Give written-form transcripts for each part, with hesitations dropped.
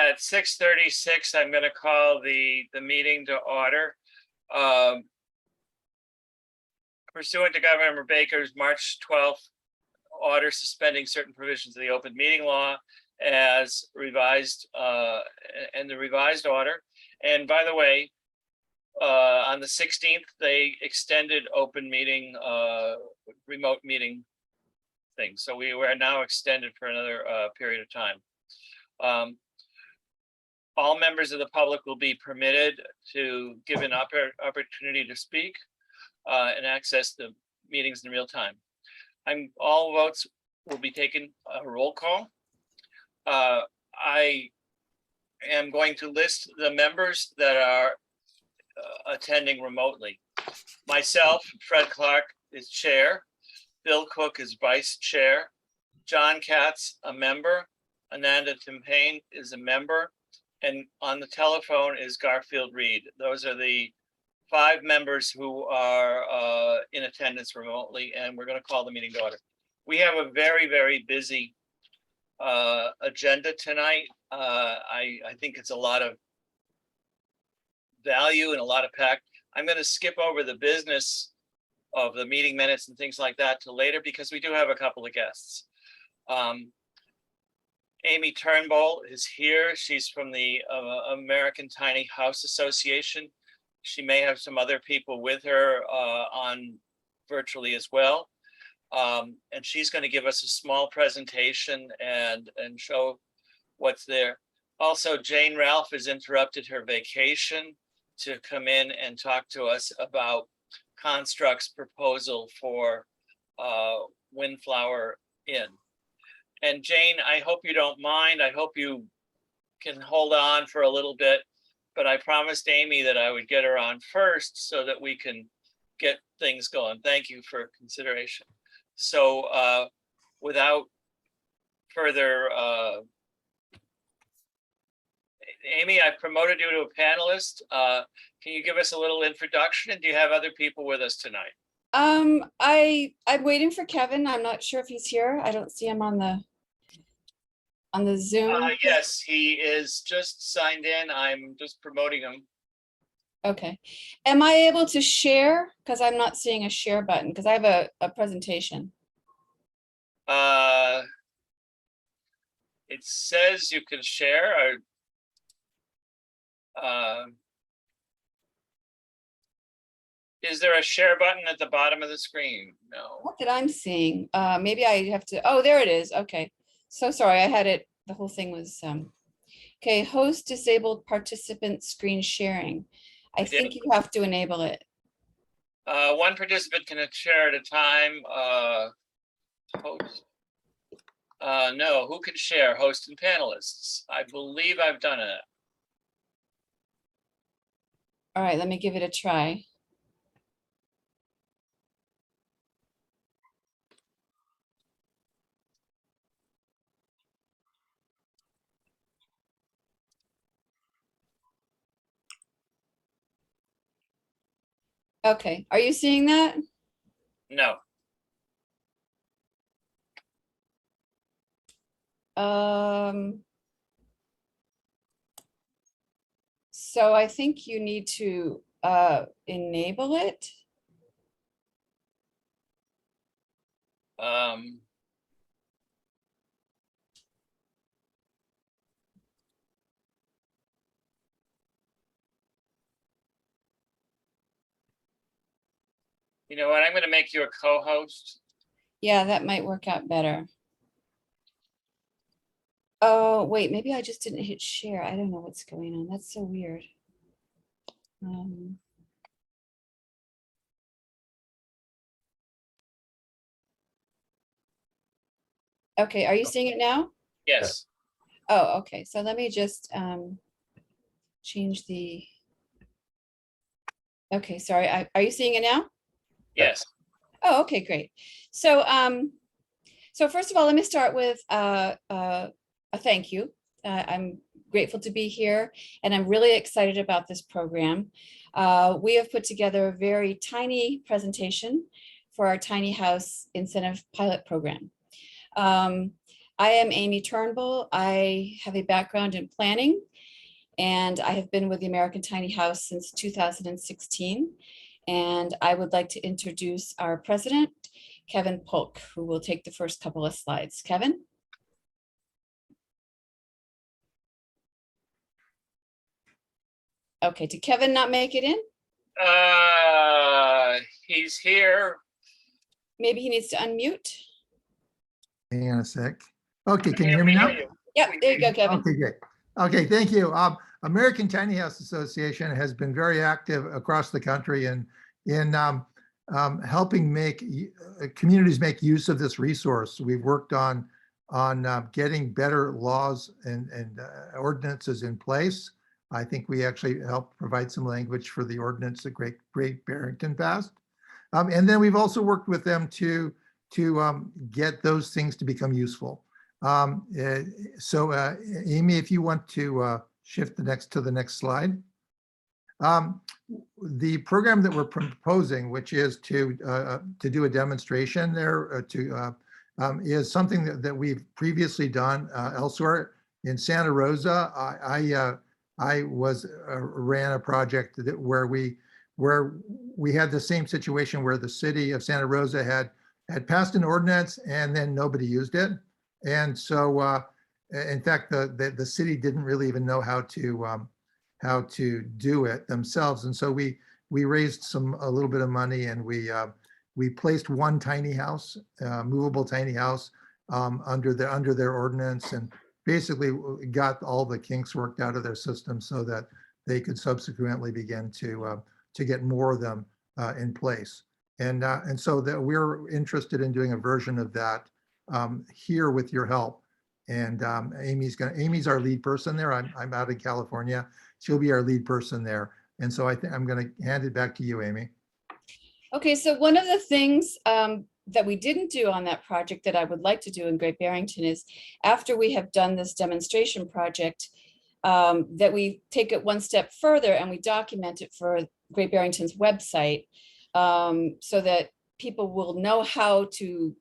At 6:36, I'm going to call the meeting to order. Pursuant to Governor Baker's March 12th order suspending certain provisions of the open meeting law as revised and the revised order. And by the way, on the 16th, they extended open meeting, remote meeting thing. So we were now extended for another period of time. All members of the public will be permitted to give an opportunity to speak and access the meetings in real time. All votes will be taken a roll call. I am going to list the members that are attending remotely. Myself, Fred Clark, is chair. Bill Cook is vice chair. John Katz, a member. Ananda Timpain is a member. And on the telephone is Garfield Reed. Those are the 5 members who are in attendance remotely, and we're going to call the meeting to order. We have a very, very busy agenda tonight. I think it's a lot of value and a lot of pack. I'm going to skip over the business of the meeting minutes and things like that to later because we do have a couple of guests. Amy Turnbull is here. She's from the American Tiny House Association. She may have some other people with her on virtually as well. And she's going to give us a small presentation and show what's there. Also, Jane Ralph has interrupted her vacation to come in and talk to us about Construct's proposal for Windflower Inn. And Jane, I hope you don't mind. I hope you can hold on for a little bit, but I promised Amy that I would get her on first so that we can get things going. Thank you for consideration. So without further, Amy, I've promoted you to a panelist. Can you give us a little introduction? And do you have other people with us tonight? I'm waiting for Kevin. I'm not sure if he's here. I don't see him on the Zoom. Yes, he is just signed in. I'm just promoting him. Okay. Am I able to share? Because I'm not seeing a share button because I have a presentation. It says you can share. Is there a share button at the bottom of the screen? No. What that I'm seeing? Maybe I have to. Oh, there it is. Okay. So sorry, I had it. The whole thing was okay. Host disabled participant screen sharing. I think you have to enable it. One participant can share at a time. Host. No, who can share? Host and panelists. I believe I've done it. All right, let me give it a try. Okay, are you seeing that? No. So I think you need to enable it. You know what? I'm going to make you a co-host. Yeah, that might work out better. Oh, wait, maybe I just didn't hit share. I don't know what's going on. That's so weird. Okay, are you seeing it now? Yes. Oh, okay. So let me just change the. Okay, sorry. Are you seeing it now? Yes. Oh, okay, great. So so first of all, let me start with a thank you. I'm grateful to be here, and I'm really excited about this program. We have put together a very tiny presentation for our Tiny House Incentive Pilot Program. I am Amy Turnbull. I have a background in planning, and I have been with the American Tiny House since 2016. And I would like to introduce our president, Kevin Polk, who will take the first couple of slides. Kevin? Okay, did Kevin not make it in? He's here. Maybe he needs to unmute. Hang on a sec. Okay, can you hear me now? Yep, there you go, Kevin. Okay, great. Okay, thank you. American Tiny House Association has been very active across the country in helping make communities make use of this resource. We've worked on getting better laws and ordinances in place. I think we actually helped provide some language for the ordinance that Great Barrington passed. And then we've also worked with them to get those things to become useful. Amy, if you want to shift to the next slide. The program that we're proposing, which is to do a demonstration there, is something that we've previously done elsewhere. In Santa Rosa, I ran a project where we had the same situation where the city of Santa Rosa had passed an ordinance and then nobody used it. And so, in fact, the city didn't really even know how to do it themselves. And so we raised a little bit of money, and we placed one tiny house, movable tiny house, under their ordinance, and basically got all the kinks worked out of their system so that they could subsequently begin to get more of them in place. And so that we're interested in doing a version of that here with your help. And Amy's our lead person there. I'm out in California. She'll be our lead person there. And so I think I'm going to hand it back to you, Amy. Okay, so one of the things that we didn't do on that project that I would like to do in Great Barrington is, after we have done this demonstration project, that we take it one step further and we document it for Great Barrington's website, so that people will know how to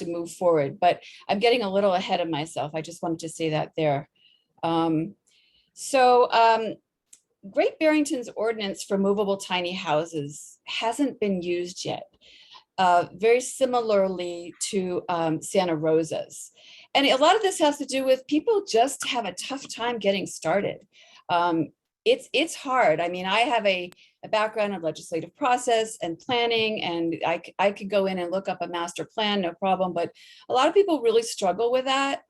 move forward. But I'm getting a little ahead of myself. I just wanted to say that there. Great Barrington's ordinance for movable tiny houses hasn't been used yet, very similarly to Santa Rosa's. And a lot of this has to do with people just have a tough time getting started. It's hard. I mean, I have a background in legislative process and planning, and I could go in and look up a master plan, no problem. But a lot of people really struggle with that.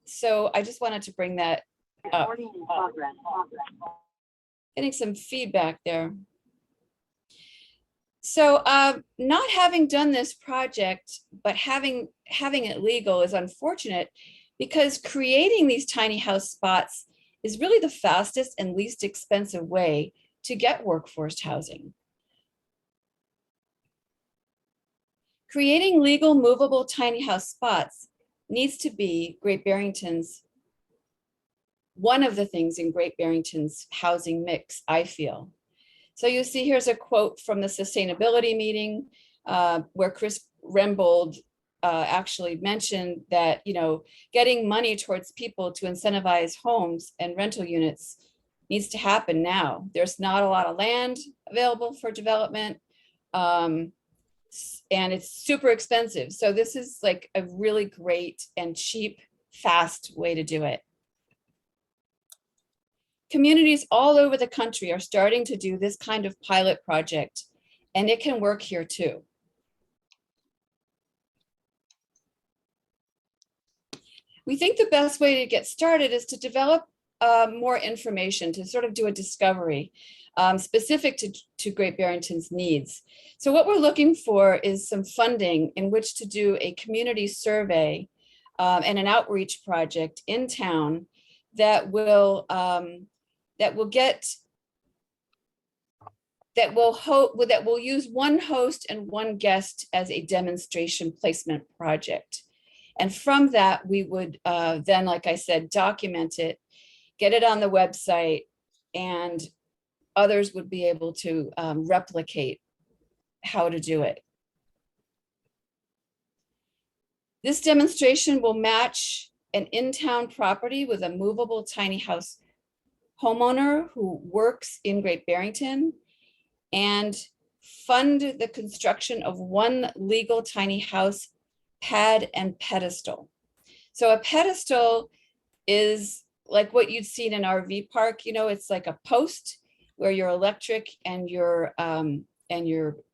So I just wanted to bring that up. Getting some feedback there. So not having done this project, but having it legal is unfortunate, because creating these tiny house spots is really the fastest and least expensive way to get workforce housing. Creating legal movable tiny house spots needs to be one of the things in Great Barrington's housing mix, I feel. So you see, here's a quote from the sustainability meeting where Chris Rembold actually mentioned that, getting money towards people to incentivize homes and rental units needs to happen now. There's not a lot of land available for development, and it's super expensive. So this is like a really great and cheap, fast way to do it. Communities all over the country are starting to do this kind of pilot project, and it can work here too. We think the best way to get started is to develop more information, to sort of do a discovery specific to Great Barrington's needs. So what we're looking for is some funding in which to do a community survey and an outreach project in town that will use one host and one guest as a demonstration placement project. And from that, we would then, like I said, document it, get it on the website, and others would be able to replicate how to do it. This demonstration will match an in-town property with a movable tiny house homeowner who works in Great Barrington and fund the construction of one legal tiny house pad and pedestal. So a pedestal is like what you'd see in an RV park, you know, it's like a post where your electric and your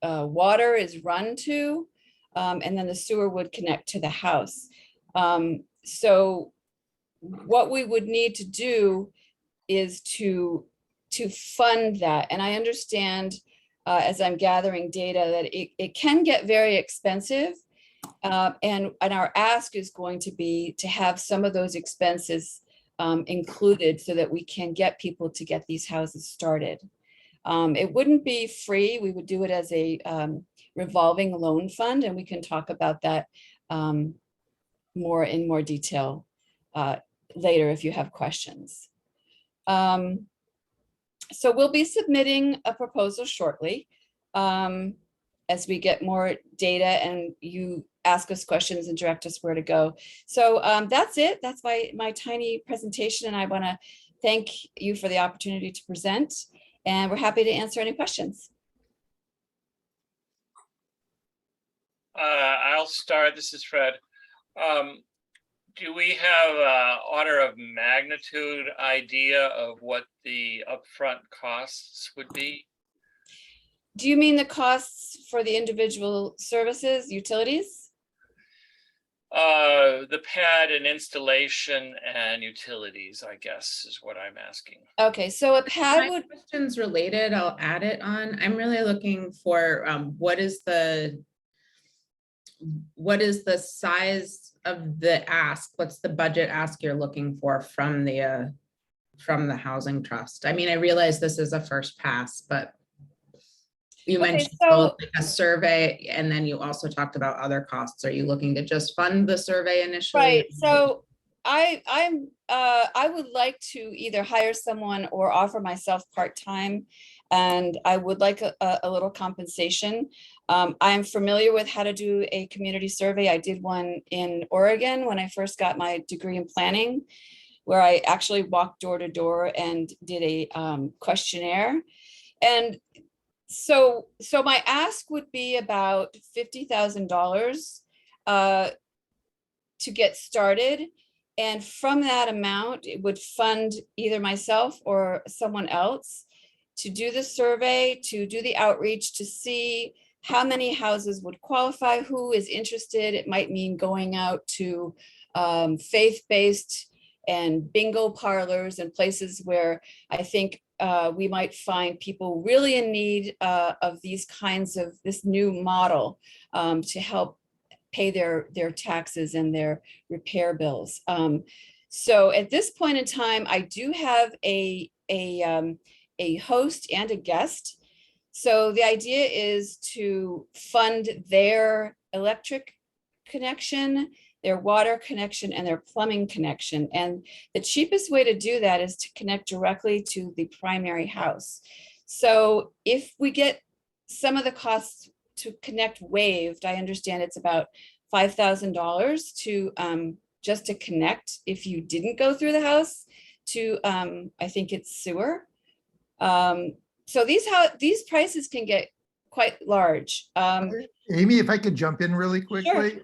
water is run to, and then the sewer would connect to the house. So what we would need to do is to fund that. And I understand, as I'm gathering data, that it can get very expensive. And our ask is going to be to have some of those expenses included so that we can get people to get these houses started. It wouldn't be free. We would do it as a revolving loan fund, and we can talk about that in more detail later if you have questions. So we'll be submitting a proposal shortly as we get more data and you ask us questions and direct us where to go. So that's it. That's my tiny presentation, and I want to thank you for the opportunity to present, and we're happy to answer any questions. I'll start. This is Fred. Do we have an order of magnitude idea of what the upfront costs would be? Do you mean the costs for the individual services, utilities? The pad and installation and utilities, I guess, is what I'm asking. Okay, so a pad My would, question's related, I'll add it on. I'm really looking for what is the size of the ask? What's the budget ask you're looking for from the housing trust? I mean, I realize this is a first pass, but you Okay, mentioned so- both a survey, and then you also talked about other costs. Are you looking to just fund the survey initially? right, so I would like to either hire someone or offer myself part-time, and I would like a little compensation. I'm familiar with how to do a community survey. I did one in Oregon when I first got my degree in planning, where I actually walked door to door and did a questionnaire. And so my ask would be about $50,000 to get started. And from that amount, it would fund either myself or someone else to do the survey, to do the outreach, to see how many houses would qualify, who is interested. It might mean going out to faith-based and bingo parlors and places where I think we might find people really in need of these kinds of this new model to help pay their taxes and their repair bills. So at this point in time, I do have a host and a guest. So the idea is to fund their electric connection, their water connection, and their plumbing connection. And the cheapest way to do that is to connect directly to the primary house. So if we get some of the costs to connect waived, I understand it's about $5,000 to just to connect if you didn't go through the house to I think it's sewer. So these prices can get quite large. Amy, if I could jump in really quickly,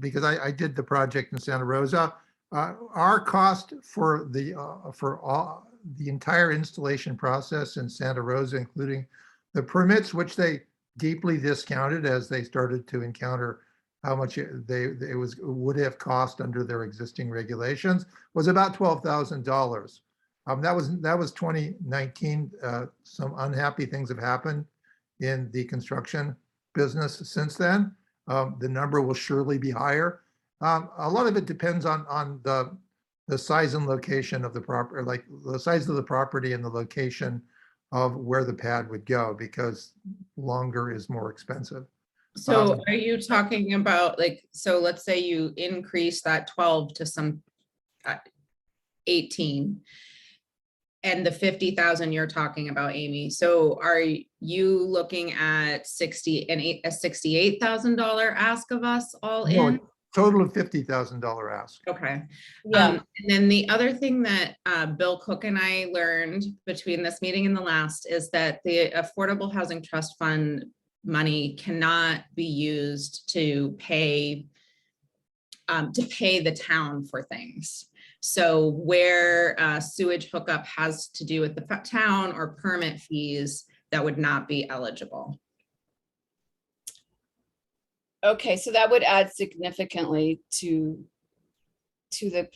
because I did the project in Santa Rosa. Our cost for the entire installation process in Santa Rosa, including the permits, which they deeply discounted as they started to encounter how much it would have cost under their existing regulations, was about $12,000. That was 2019. Some unhappy things have happened in the construction business since then. The number will surely be higher. A lot of it depends on the size and location of the property, like the size of the property and the location of where the pad would go, because longer is more expensive. So are you talking about so let's say you increase that 12 to some 18 and the 50,000 you're talking about, Amy. So are you looking at a $68,000 ask of us all in? total of $50,000 ask. Okay. Yeah, And then the other thing that Bill Cook and I learned between this meeting and the last is that the Affordable Housing Trust Fund money cannot be used to pay the town for things. So where sewage hookup has to do with the town or permit fees, that would not be eligible. okay, so that would add significantly to the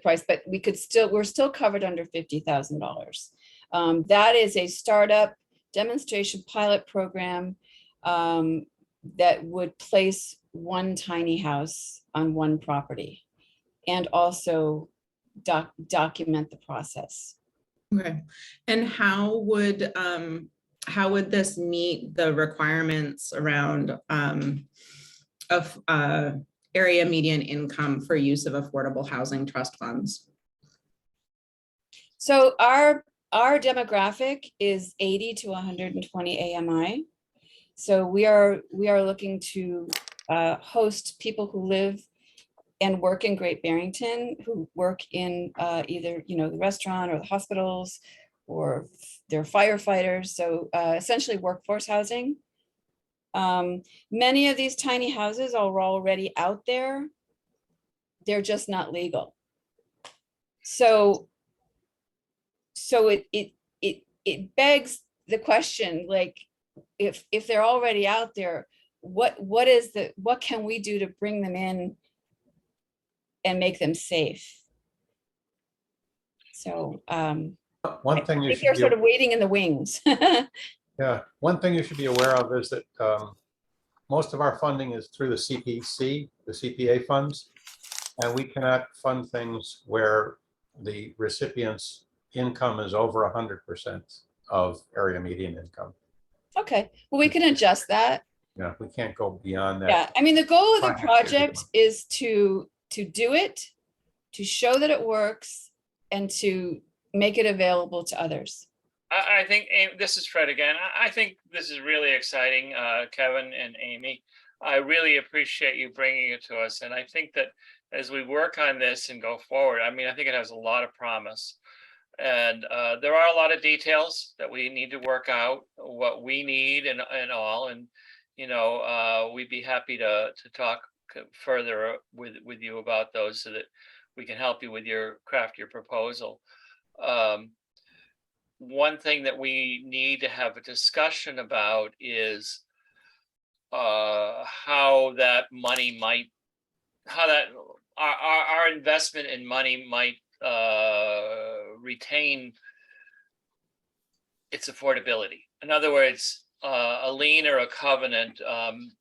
price, but we're still covered under $50,000. That is a startup demonstration pilot program that would place one tiny house on one property and also document the process. Okay. And how would this meet the requirements around of area median income for use of affordable housing trust funds? So our demographic is 80 to 120 AMI. So we are looking to host people who live and work in Great Barrington, who work in either, the restaurant or the hospitals, or they're firefighters. So essentially workforce housing. Many of these tiny houses are already out there. They're just not legal. So it begs the question, like, if they're already out there, what can we do to bring them in and make them safe? So One thing I you think should they're be, sort of waiting in the wings. yeah, one thing you should be aware of is that most of our funding is through the CPC, the CPA funds, and we cannot fund things where the recipient's income is over 100% of area median income. Okay, well, we can adjust that. Yeah, we can't go beyond that. Yeah, I mean, the goal of the Project project is to do it, to show that it works, and to make it available to others. I think, this is Fred again. I think this is really exciting, Kevin and Amy. I really appreciate you bringing it to us. And I think that as we work on this and go forward, I mean, I think it has a lot of promise. And there are a lot of details that we need to work out, what we need and all. And, we'd be happy to talk further with you about those so that we can help you with craft your proposal. One thing that we need to have a discussion about is how that money might, our investment in money might retain its affordability. In other words, a lien or a covenant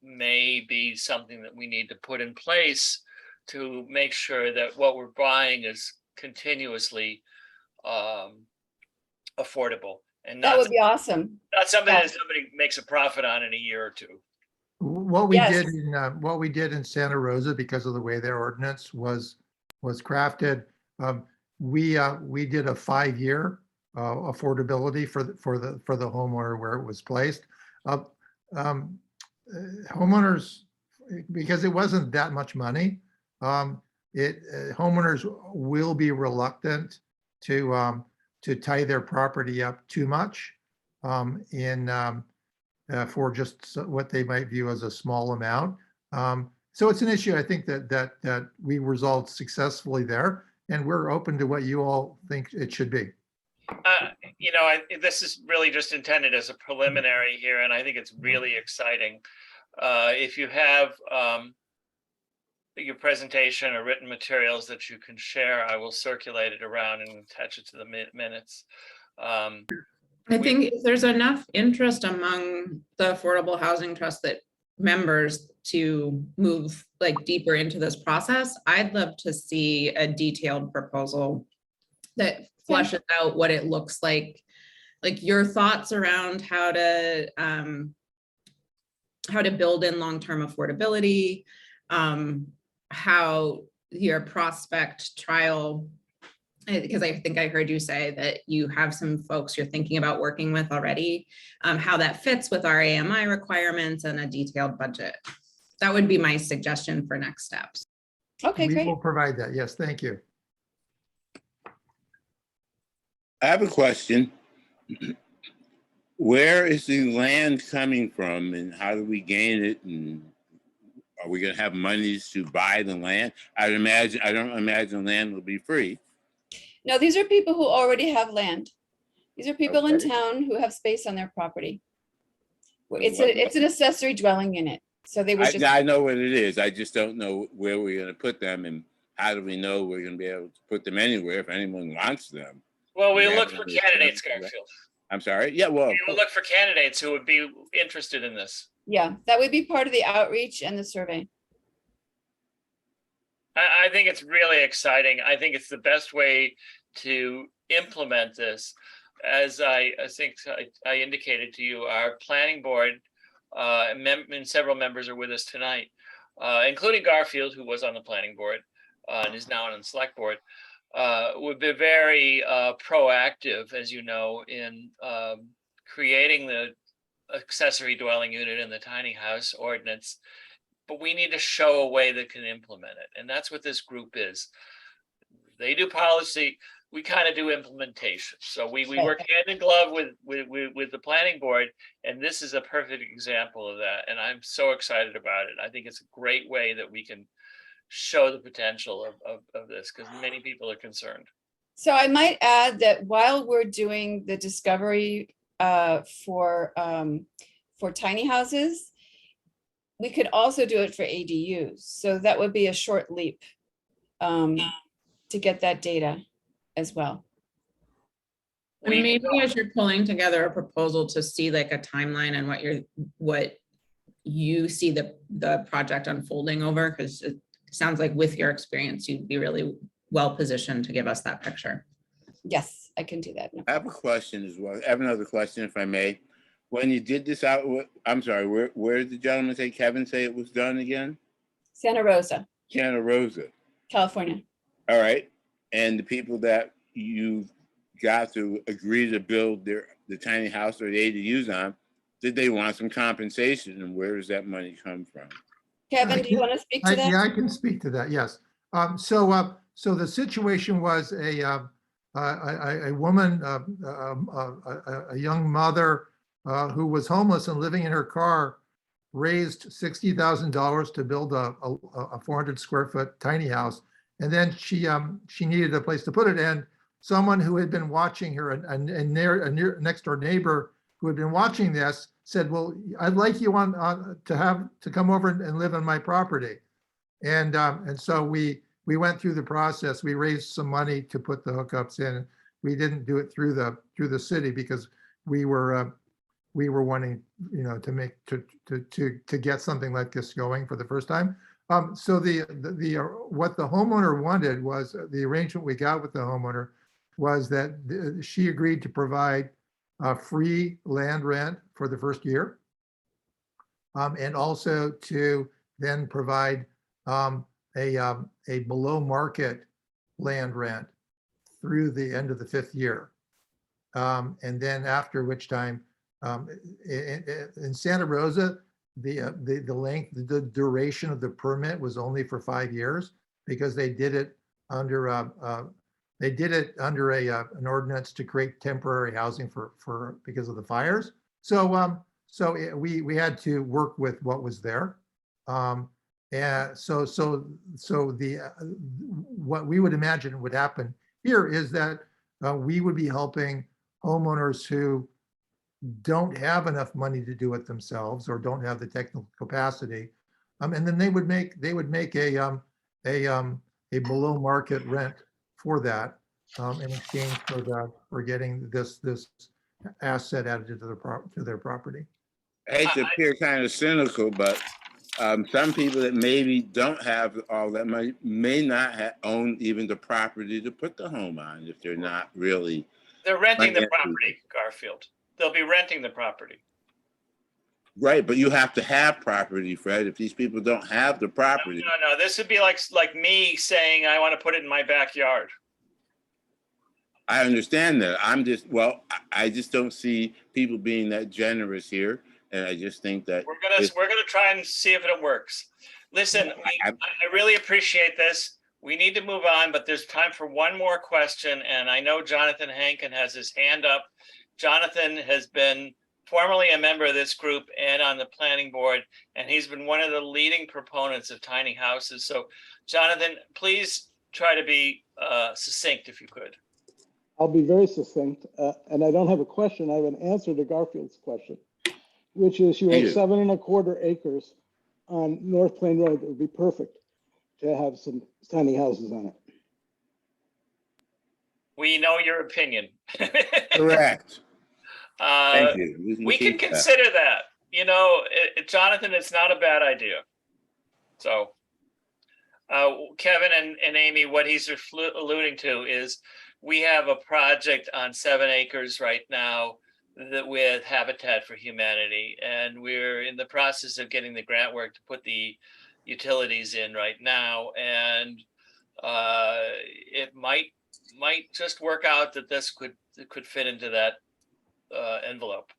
may be something that we need to put in place to make sure that what we're buying is continuously affordable and That not would be awesome. something yeah. that somebody makes a profit on in a year or two. What we Yes. did in Santa Rosa, because of the way their ordinance was crafted, we did a 5-year affordability for the homeowner where it was placed. Homeowners, because it wasn't that much money, homeowners will be reluctant to tie their property up too much for just what they might view as a small amount. So it's an issue, I think, that we resolved successfully there, and we're open to what you all think it should be. This is really just intended as a preliminary here, and I think it's really exciting. If you have your presentation or written materials that you can share, I will circulate it around and attach it to the minutes. I think if there's enough interest among the Affordable Housing Trust that members to move deeper into this process, I'd love to see a detailed proposal that flushes out what it looks like your thoughts around how to build in long-term affordability, how your prospect trial, because I think I heard you say that you have some folks you're thinking about working with already, how that fits with our AMI requirements and a detailed budget. That would be my suggestion for next steps. Okay, We great. will provide that. Yes, thank you. I have a question. Where is the land coming from and how do we gain it? And are we gonna have monies to buy the land? I don't imagine land will be free. No, these are people who already have land. These are people in Okay. town who have space on their property. So It's what- it's an accessory dwelling unit. So they would just, I know what it is. I just don't know where we're gonna put them and how do we know we're gonna be able to put them anywhere if anyone wants them? Well, we Yeah, look for yeah. candidates, Garfield. I'm sorry? Yeah, well, We will look for candidates who would be interested in this. yeah, that would be part of the outreach and the survey. I think it's really exciting. I think it's the best way to implement this. As I think I indicated to you, our planning board, and several members are with us tonight, including Garfield, who was on the planning board and is now on the select board, would be very proactive, as you know, in creating the accessory dwelling unit and the tiny house ordinance. But we need to show a way that can implement it. And that's what this group is. They do policy, we kind of do implementation. So we work hand in glove with the planning board, and this is a perfect example of that. And I'm so excited about it. I think it's a great way that we can show the potential of this, because many people are concerned. So I might add that while we're doing the discovery for tiny houses, we could also do it for ADUs. So that would be a short leap to get that data as well. And We- maybe as you're pulling together a proposal to see like a timeline and what you see the project unfolding over, because it sounds like with your experience, you'd be really well positioned to give us that picture. Yes, I can do that. No I have a question as well. I have another question, if I may. When you did this out, I'm sorry, where did the gentleman say, Kevin say it was done again? Santa Rosa, Santa Rosa. California. All right. And the people that you got to agree to build the tiny house or the ADUs on, did they want some compensation? And where does that money come from? Kevin, do you want to speak to Yeah, that? I can speak to that, yes. So the situation was a woman, a young mother who was homeless and living in her car, raised $60,000 to build a 400 square foot tiny house. And then she needed a place to put it. And someone who had been watching her, a next door neighbor who had been watching this, said, well, I'd like you to come over and live on my property. And so we went through the process. We raised some money to put the hookups in. We didn't do it through the city because we were wanting, to get something like this going for the first time. So what the homeowner wanted was, the arrangement we got with the homeowner was that she agreed to provide free land rent for the first year. And also to then provide a below market land rent through the end of the 5th year. And then after which time, in Santa Rosa, the duration of the permit was only for 5 years because they did it under an ordinance to create temporary housing because of the fires. So we had to work with what was there. And what we would imagine would happen here is that we would be helping homeowners who don't have enough money to do it themselves or don't have the technical capacity, and then they would make a below market rent for that in exchange for getting this asset added to their property. I hate to appear kind of cynical, but some people that maybe don't have all that money may not own even the property to put the home on if they're not really. They're renting the Financially. property, Garfield. They'll be renting the property. Right, but you have to have property, Fred. If these people don't have the property, No, this would be like me saying, I want to put it in my backyard. I understand that. I just don't see people being that generous here. And I just think that We're gonna try and see if it works. Listen, I really appreciate this. We need to move on, but there's time for one more question, and I know Jonathan Hankin has his hand up. Jonathan has been formerly a member of this group and on the planning board, and he's been one of the leading proponents of tiny houses. So Jonathan, please try to be succinct if you could. I'll be very succinct, and I don't have a question. I have an answer to Garfield's question, which is you Thank have you. 7.25 acres on North Plain Road. It would be perfect to have some tiny houses on it. We know your opinion. Correct. Uh, Thank you. we can keep that. consider that. You know, Jonathan, it's not a bad idea. So, Kevin and Amy, what he's alluding to is we have a project on 7 acres right now that with Habitat for Humanity, and we're in the process of getting the grant work to put the utilities in right now, and it might just work out that this could fit into that envelope.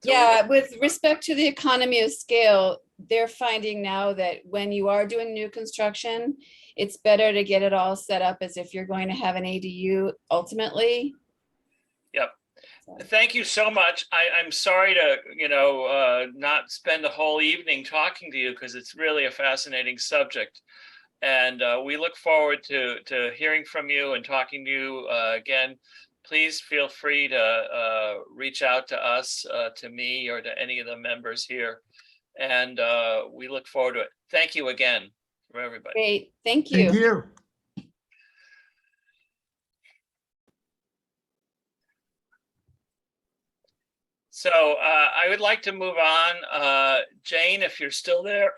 So Yeah, with respect to the economy of scale, they're finding now that when you are doing new construction, it's better to get it all set up as if you're going to have an ADU ultimately. Yep. Thank you so much. I'm sorry to, not spend a whole evening talking to you because it's really a fascinating subject. And we look forward to hearing from you and talking to you again. Please feel free to reach out to us, to me, or to any of the members here. And we look forward to it. Thank you again for everybody. Great, thank Thank you. you. So I would like to move on. Jane, if you're still there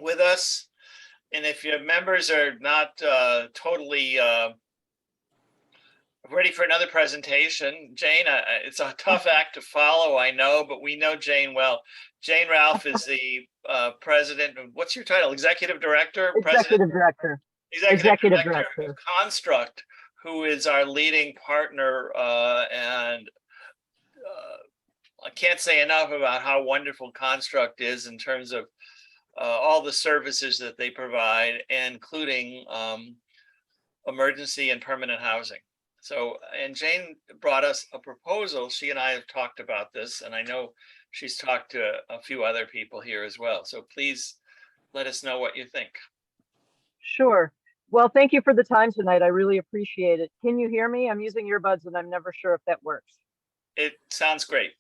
with us, and if your members are not totally ready for another presentation, Jane, it's a tough act to follow, I know, but we know Jane well. Jane Ralph is the president. What's your title? Executive director? Executive director. Executive director. of Construct, who is our leading partner, and I can't say enough about how wonderful Construct is in terms of all the services that they provide, including emergency and permanent housing. So, and Jane brought us a proposal. She and I have talked about this, and I know she's talked to a few other people here as well. So please let us know what you think. Sure. Well, thank you for the time tonight. I really appreciate it. Can you hear me? I'm using earbuds and I'm never sure if that works. It sounds great.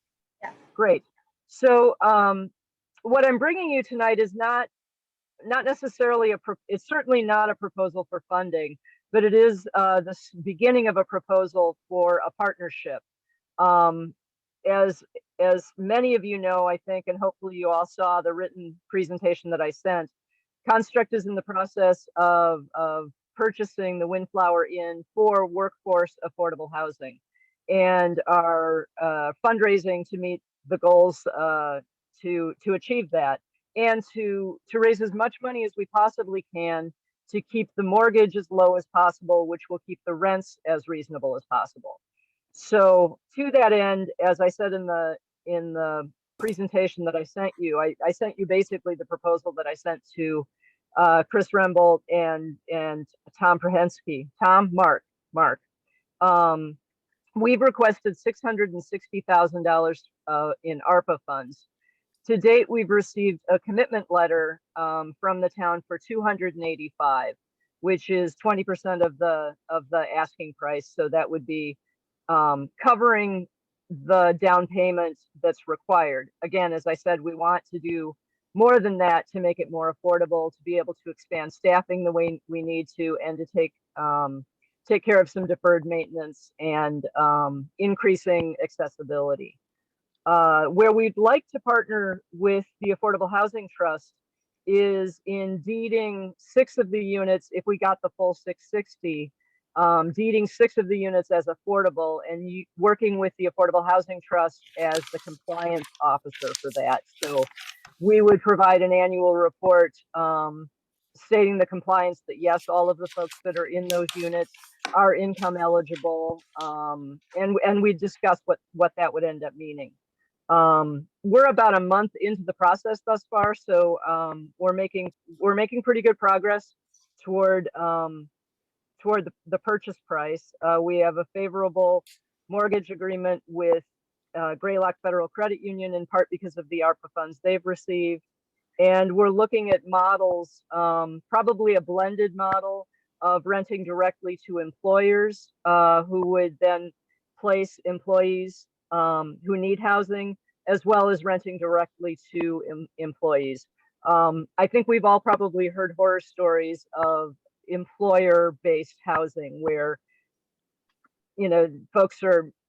Great. So what I'm bringing you tonight is not necessarily it's certainly not a proposal for funding, but it is the beginning of a proposal for a partnership. As many of you know, I think, and hopefully you all saw the written presentation that I sent, Construct is in the process of purchasing the Windflower Inn for workforce affordable housing, and are fundraising to meet the goals to achieve that, and to raise as much money as we possibly can to keep the mortgage as low as possible, which will keep the rents as reasonable as possible. So to that end, as I said in the presentation that I sent you, I sent you basically the proposal that I sent to Chris Rembold and Tom Prehensky. Mark. We've requested $660,000 in ARPA funds. To date, we've received a commitment letter from the town for 285, which is 20% of the asking price. So that would be covering the down payment that's required. Again, as I said, we want to do more than that to make it more affordable, to be able to expand staffing the way we need to, and to take care of some deferred maintenance and increasing accessibility. Where we'd like to partner with the Affordable Housing Trust is in deeding 6 of the units, if we got the full 660, deeding 6 of the units as affordable, and working with the Affordable Housing Trust as the compliance officer for that. So we would provide an annual report stating the compliance that yes, all of the folks that are in those units are income eligible, and we discuss what that would end up meaning. We're about a month into the process thus far, so we're making pretty good progress toward the purchase price. We have a favorable mortgage agreement with Greylock Federal Credit Union, in part because of the ARPA funds they've received. And we're looking at models, probably a blended model of renting directly to employers who would then place employees who need housing, as well as renting directly to employees. I think we've all probably heard horror stories of employer-based housing where, you know,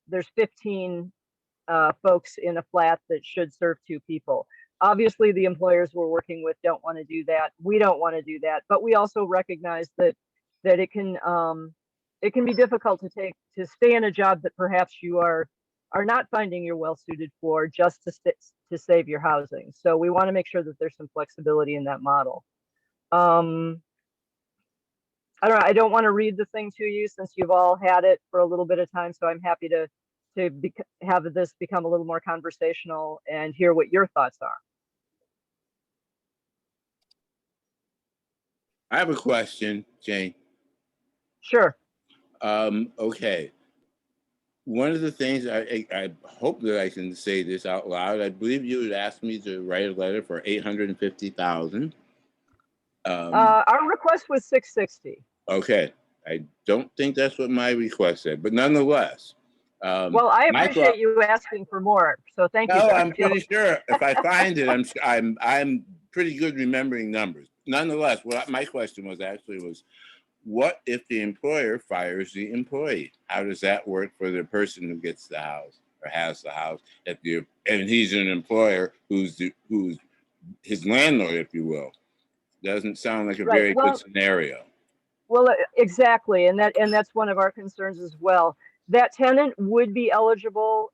there's 15 folks in a flat that should serve 2 people. Obviously, the employers we're working with don't want to do that. We don't want to do that, but we also recognize that it can be difficult to stay in a job that perhaps you are not finding you're well suited for, just to save your housing. So we want to make sure that there's some flexibility in that model. I don't know, I don't want to read the thing to you since you've all had it for a little bit of time, so I'm happy to have this become a little more conversational and hear what your thoughts are. I have a question, Jane. Sure. Okay. One of the things I hope that I can say this out loud. I believe you had asked me to write a letter for $850,000. Our request was 660. Okay. I don't think that's what my request said, but nonetheless. Well, I appreciate you asking for more, so thank you. No, I'm pretty sure if I find it, I'm pretty good remembering numbers. Nonetheless, my question was what if the employer fires the employee? How does that work for the person who gets the house or has the house? And he's an employer who's his landlord, if you will. Doesn't sound like a very good scenario. Well, exactly, and that's one of our concerns as well. That tenant would be eligible.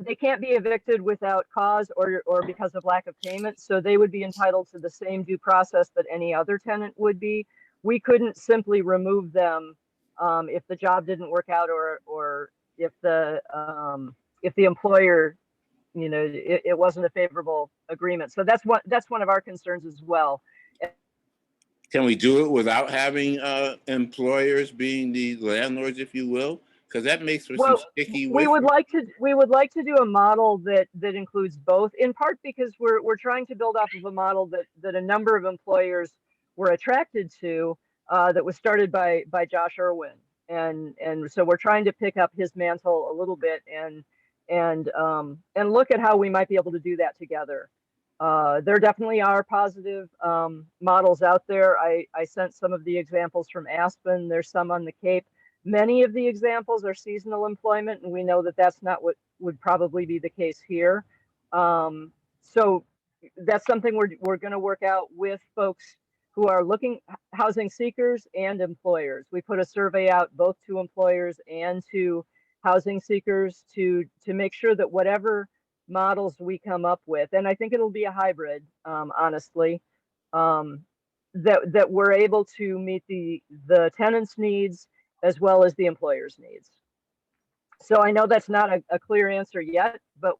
They can't be evicted without cause or because of lack of payment. So they would be entitled to the same due process that any other tenant would be. We couldn't simply remove them if the job didn't work out or if the employer, you know, it wasn't a favorable agreement. So that's one of our concerns as well. Can we do it without having employers being the landlords, if you will? Because that makes for some sticky. We would like to do a model that includes both, in part because we're trying to build off of a model that a number of employers were attracted to, that was started by Josh Irwin, and so we're trying to pick up his mantle a little bit and look at how we might be able to do that together. There definitely are positive models out there. I sent some of the examples from Aspen. There's some on the Cape. Many of the examples are seasonal employment, and we know that that's not what would probably be the case here. So that's something we're going to work out with folks who are housing seekers and employers. We put a survey out both to employers and to housing seekers to make sure that whatever models we come up with, and I think it'll be a hybrid, honestly, that we're able to meet the tenant's needs as well as the employer's needs. So I know that's not a clear answer yet, but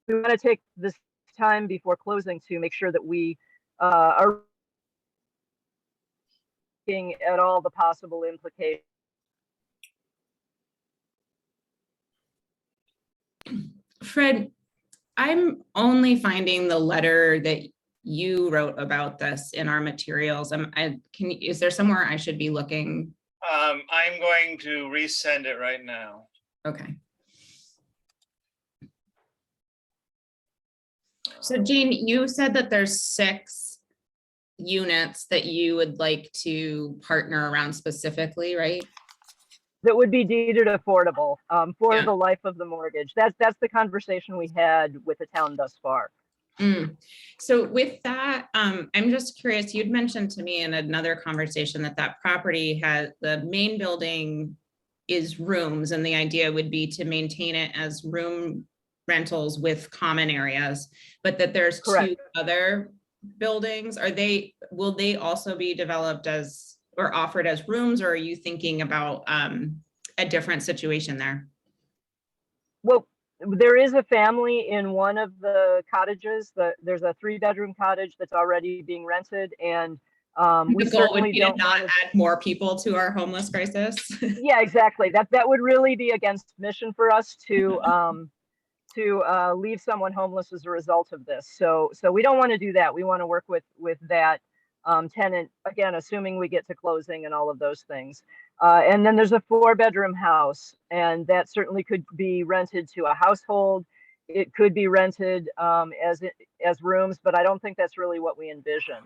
we want to take this time before closing to make sure that we are looking at all the possible implications. Fred, I'm only finding the letter that you wrote about this in our materials. Is there somewhere I should be looking? I'm going to resend it right now. Okay. So Jean, you said that there's 6 units that you would like to partner around specifically, right? That would be deeded affordable for the life of the mortgage. That's the conversation we had with the town thus far. So with that, I'm just curious, you'd mentioned to me in another conversation that property has, the main building is rooms, and the idea would be to maintain it as room rentals with common areas, but that there's Correct. 2 other buildings. Will they also be developed as or offered as rooms, or are you thinking about a different situation there? Well, there is a family in one of the cottages. There's a 3-bedroom cottage that's already being rented, and we The goal would certainly be to don't not want add more people to our homeless crisis. Yeah, exactly. That would really be against mission for us to leave someone homeless as a result of this. So we don't want to do that. We want to work with that tenant, again, assuming we get to closing and all of those things. And then there's a 4-bedroom house, and that certainly could be rented to a household. It could be rented as rooms, but I don't think that's really what we envision.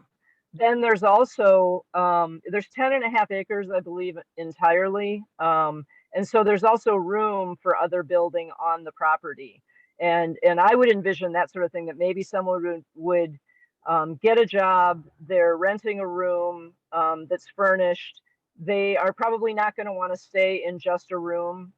Then there's also there's 10.5 acres, I believe, entirely. And so there's also room for other building on the property. And I would envision that sort of thing, that maybe someone would get a job, they're renting a room that's furnished. They are probably not going to want to stay in just a room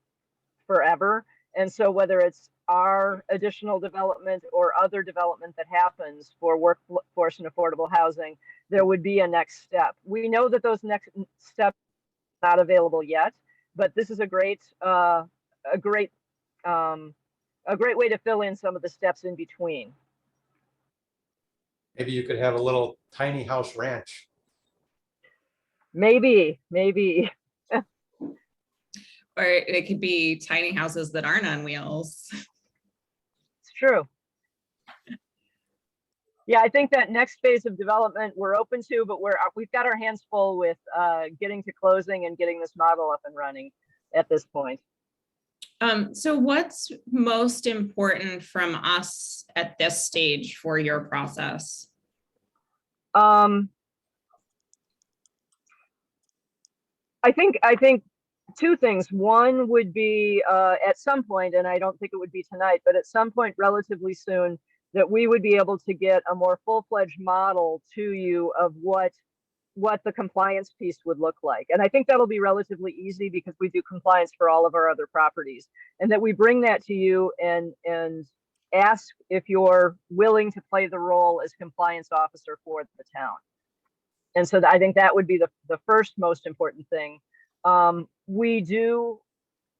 forever. And so whether it's our additional development or other development that happens for workforce and affordable housing, there would be a next step. We know that those next steps are not available yet, but this is a great way to fill in some of the steps in between. Maybe you could have a little tiny house ranch. Maybe. Or it could be tiny houses that aren't on wheels. It's true. Yeah, I think that next phase of development we're open to, but we've got our hands full with getting to closing and getting this model up and running at this point. So what's most important from us at this stage for your process? I think two things. One would be at some point, and I don't think it would be tonight, but at some point relatively soon, that we would be able to get a more full-fledged model to you of what the compliance piece would look like. And I think that'll be relatively easy because we do compliance for all of our other properties, and that we bring that to you and ask if you're willing to play the role as compliance officer for the town. And so I think that would be the first most important thing. We do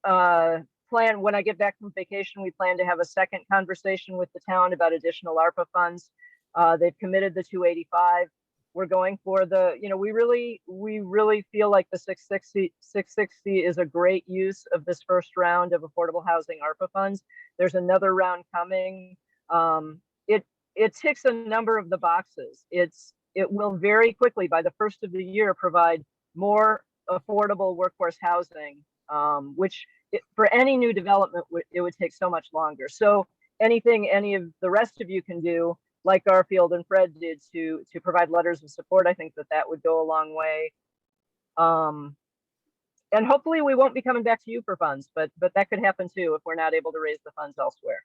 plan, when I get back from vacation, we plan to have a second conversation with the town about additional ARPA funds. They've committed the 285. We're going for the, we really feel like the 660 is a great use of this first round of affordable housing ARPA funds. There's another round coming. It ticks a number of the boxes. It will very quickly, by the first of the year, provide more affordable workforce housing, which for any new development, it would take so much longer. So anything any of the rest of you can do, like Garfield and Fred did, to provide letters of support, I think that would go a long way. And hopefully we won't be coming back to you for funds, but that could happen too if we're not able to raise the funds elsewhere.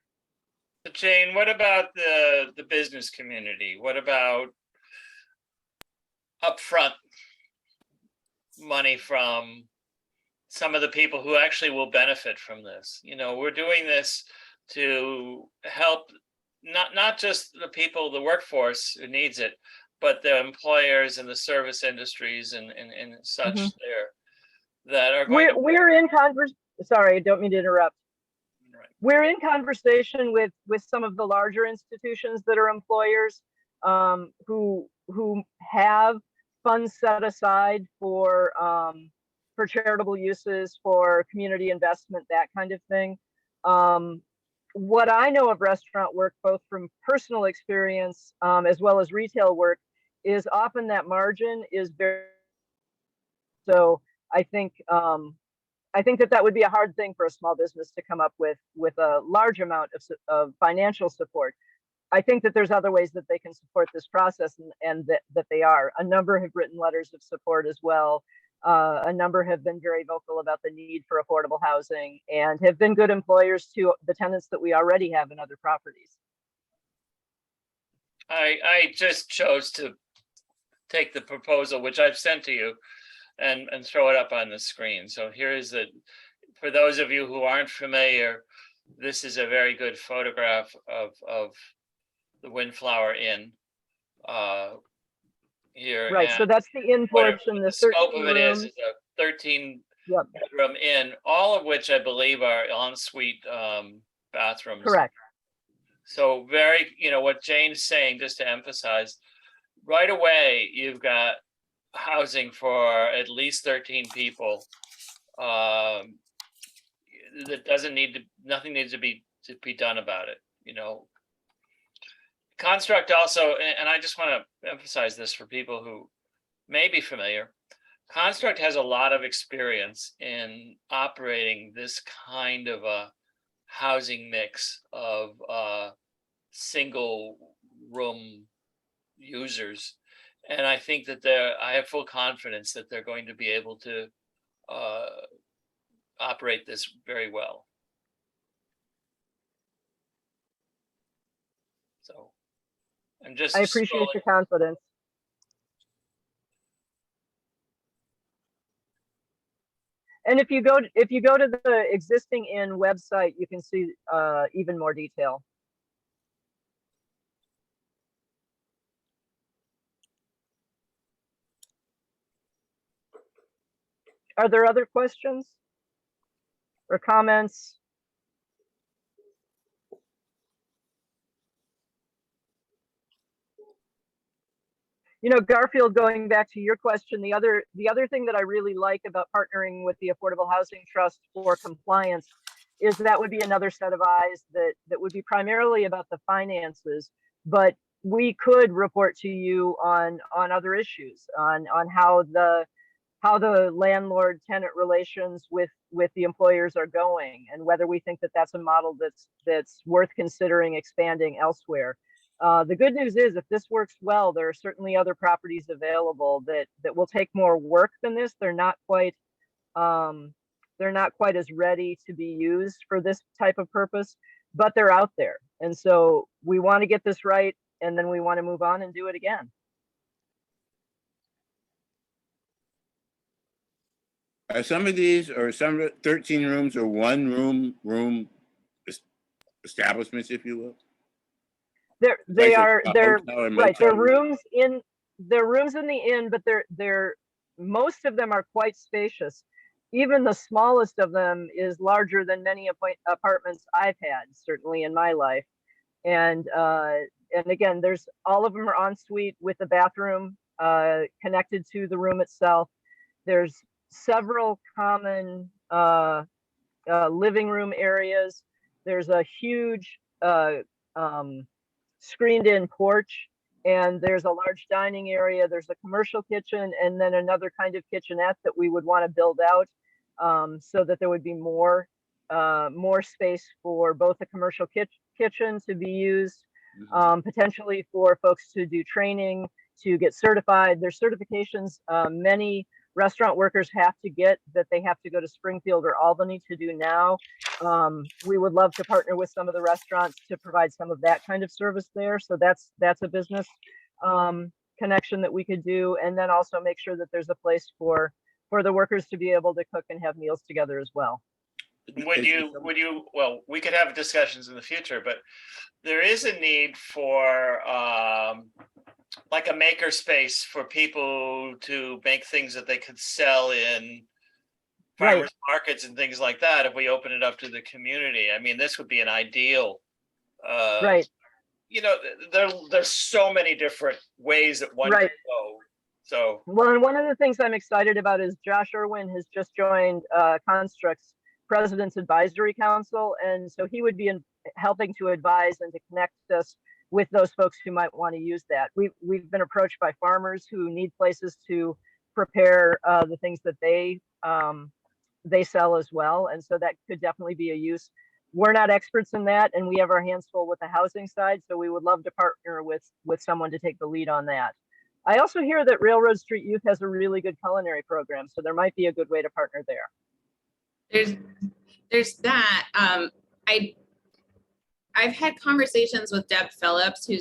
So Jane, what about the business community? What about upfront money from some of the people who actually will benefit from this? We're doing this to help not just the people, the workforce who needs it, but the employers and the service industries and such there that are going we're in conversation. Sorry, I don't mean to interrupt. Right. We're in conversation with some of the larger institutions that are employers who have funds set aside for charitable uses, for community investment, that kind of thing. What I know of restaurant work, both from personal experience as well as retail work, is often that margin is very. So I think that would be a hard thing for a small business to come up with a large amount of financial support. I think that there's other ways that they can support this process, and that they are. A number have written letters of support as well. A number have been very vocal about the need for affordable housing and have been good employers to the tenants that we already have in other properties. I just chose to take the proposal, which I've sent to you, and throw it up on the screen. So here is for those of you who aren't familiar, this is a very good photograph of the Windflower Inn here. Right, so that's the in portion, the scope of 13 it rooms. is a 13 Yep. bedroom inn, all of which I believe are ensuite bathrooms. Correct. So very, what Jane's saying, just to emphasize, right away, you've got housing for at least 13 people. That doesn't need to, nothing needs to be done about it, Construct also, and I just want to emphasize this for people who may be familiar, Construct has a lot of experience in operating this kind of a housing mix of single room users. And I think that I have full confidence that they're going to be able to operate this very well. So I'm just. I appreciate your confidence. And if you go to the existing inn website, you can see even more detail. Are there other questions or comments? Garfield, going back to your question, the other thing that I really like about partnering with the Affordable Housing Trust for compliance is that would be another set of eyes that would be primarily about the finances, but we could report to you on other issues, on how the landlord tenant relations with the employers are going, and whether we think that that's a model that's worth considering expanding elsewhere. The good news is, if this works well, there are certainly other properties available that will take more work than this. They're not quite as ready to be used for this type of purpose, but they're out there. And so we want to get this right, and then we want to move on and do it again. Are some of these, or some 13 rooms, or one room establishments, if you will? They're right. They're rooms in the inn, but they're most of them are quite spacious. Even the smallest of them is larger than many apartments I've had, certainly in my life. And again, all of them are ensuite with a bathroom connected to the room itself. There's several common living room areas. There's a huge screened-in porch, and there's a large dining area. There's a commercial kitchen, and then another kind of kitchenette that we would want to build out so that there would be more space for both a commercial kitchen to be used, potentially for folks to do training, to get certified. There's certifications many restaurant workers have to get, that they have to go to Springfield or Albany to do now. We would love to partner with some of the restaurants to provide some of that kind of service there. So that's a business connection that we could do, and then also make sure that there's a place for the workers to be able to cook and have meals together as well. Well, we could have discussions in the future, but there is a need for like a maker space for people to make things that they could sell in farmers markets and things like that. If we open it up to the community, I mean, this would be an ideal. Right. There's so many different ways that one could go. So, well, and one of the things I'm excited about is Josh Irwin has just joined Construct's President's Advisory Council, and so he would be helping to advise and to connect us with those folks who might want to use that. We've been approached by farmers who need places to prepare the things that they sell as well, and so that could definitely be a use. We're not experts in that, and we have our hands full with the housing side, so we would love to partner with someone to take the lead on that. I also hear that Railroad Street Youth has a really good culinary program, so there might be a good way to partner there. There's that. I've had conversations with Deb Phillips, who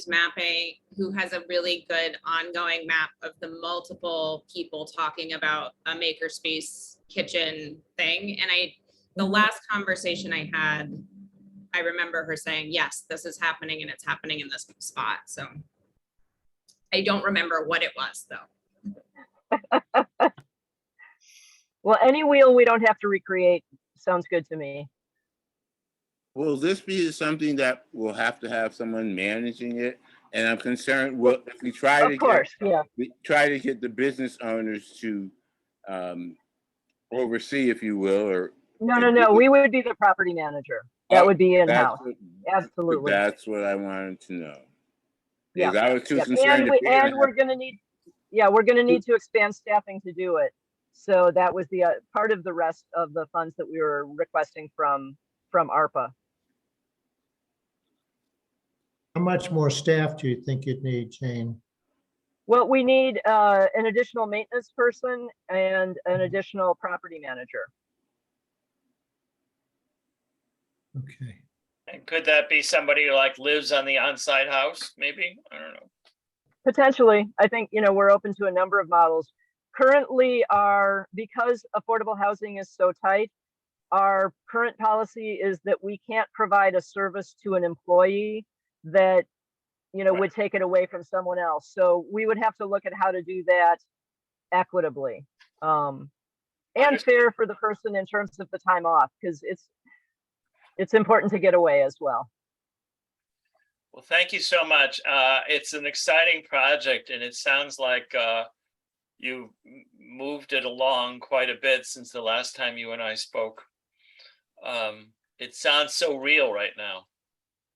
has a really good ongoing map of the multiple people talking about a makerspace kitchen thing. And the last conversation I had, I remember her saying, yes, this is happening, and it's happening in this spot. So I don't remember what it was though. Well, any wheel we don't have to recreate sounds good to me. Will this be something that will have to have someone managing it? And I'm concerned, well, if we try to Of course, yeah. get the business owners to oversee, if you will, or. No, we would be the property manager. That would be That's in-house. what- Absolutely. That's what I wanted to know. Yeah. Because I was too Yep. concerned. And if we're gonna we're gonna need, yeah, we're gonna need to expand staffing to do it. So that was the part of the rest of the funds that we were requesting from ARPA. How much more staff do you think you'd need, Jane? Well, we need an additional maintenance person and an additional property manager. Okay. And could that be somebody who like lives on the on-site house, maybe? I don't know. Potentially, I think, we're open to a number of models. Currently, because affordable housing is so tight, our current policy is that we can't provide a service to an employee that, would take it away from someone else. So we would have to look at how to do that equitably. And fair for the person in terms of the time off, because it's important to get away as well. Well, thank you so much. It's an exciting project, and it sounds like you moved it along quite a bit since the last time you and I spoke. It sounds so real right now.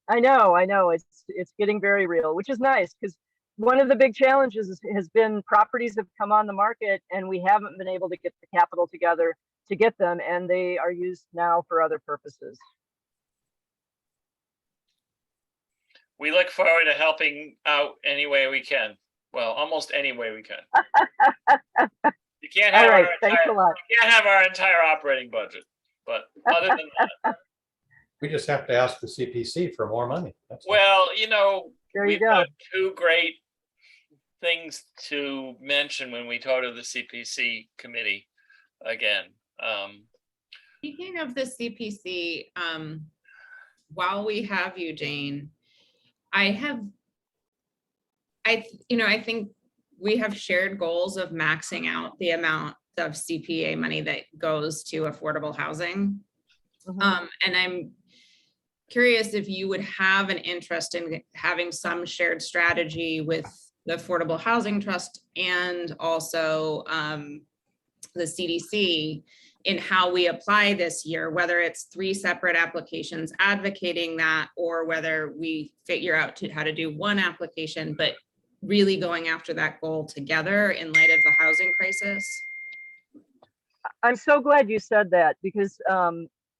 I know. It's getting very real, which is nice, because one of the big challenges has been properties have come on the market and we haven't been able to get the capital together to get them, and they are used now for other purposes. We look forward to helping out any way we can. Well, almost any way we can. You can't All have right, our thanks a entire, lot. you can't have our entire operating budget, but other than that, We just have to ask the CPC for more money. That's all. well, There you we've go. got two great things to mention when we talk to the CPC committee again. Speaking of the CPC, while we have you, Jane, I think we have shared goals of maxing out the amount of CPA money that goes to affordable housing. Mhm. And I'm curious if you would have an interest in having some shared strategy with the Affordable Housing Trust and also the CDC in how we apply this year, whether it's 3 separate applications advocating that, or whether we figure out how to do one application, but really going after that goal together in light of the housing crisis. I'm so glad you said that, because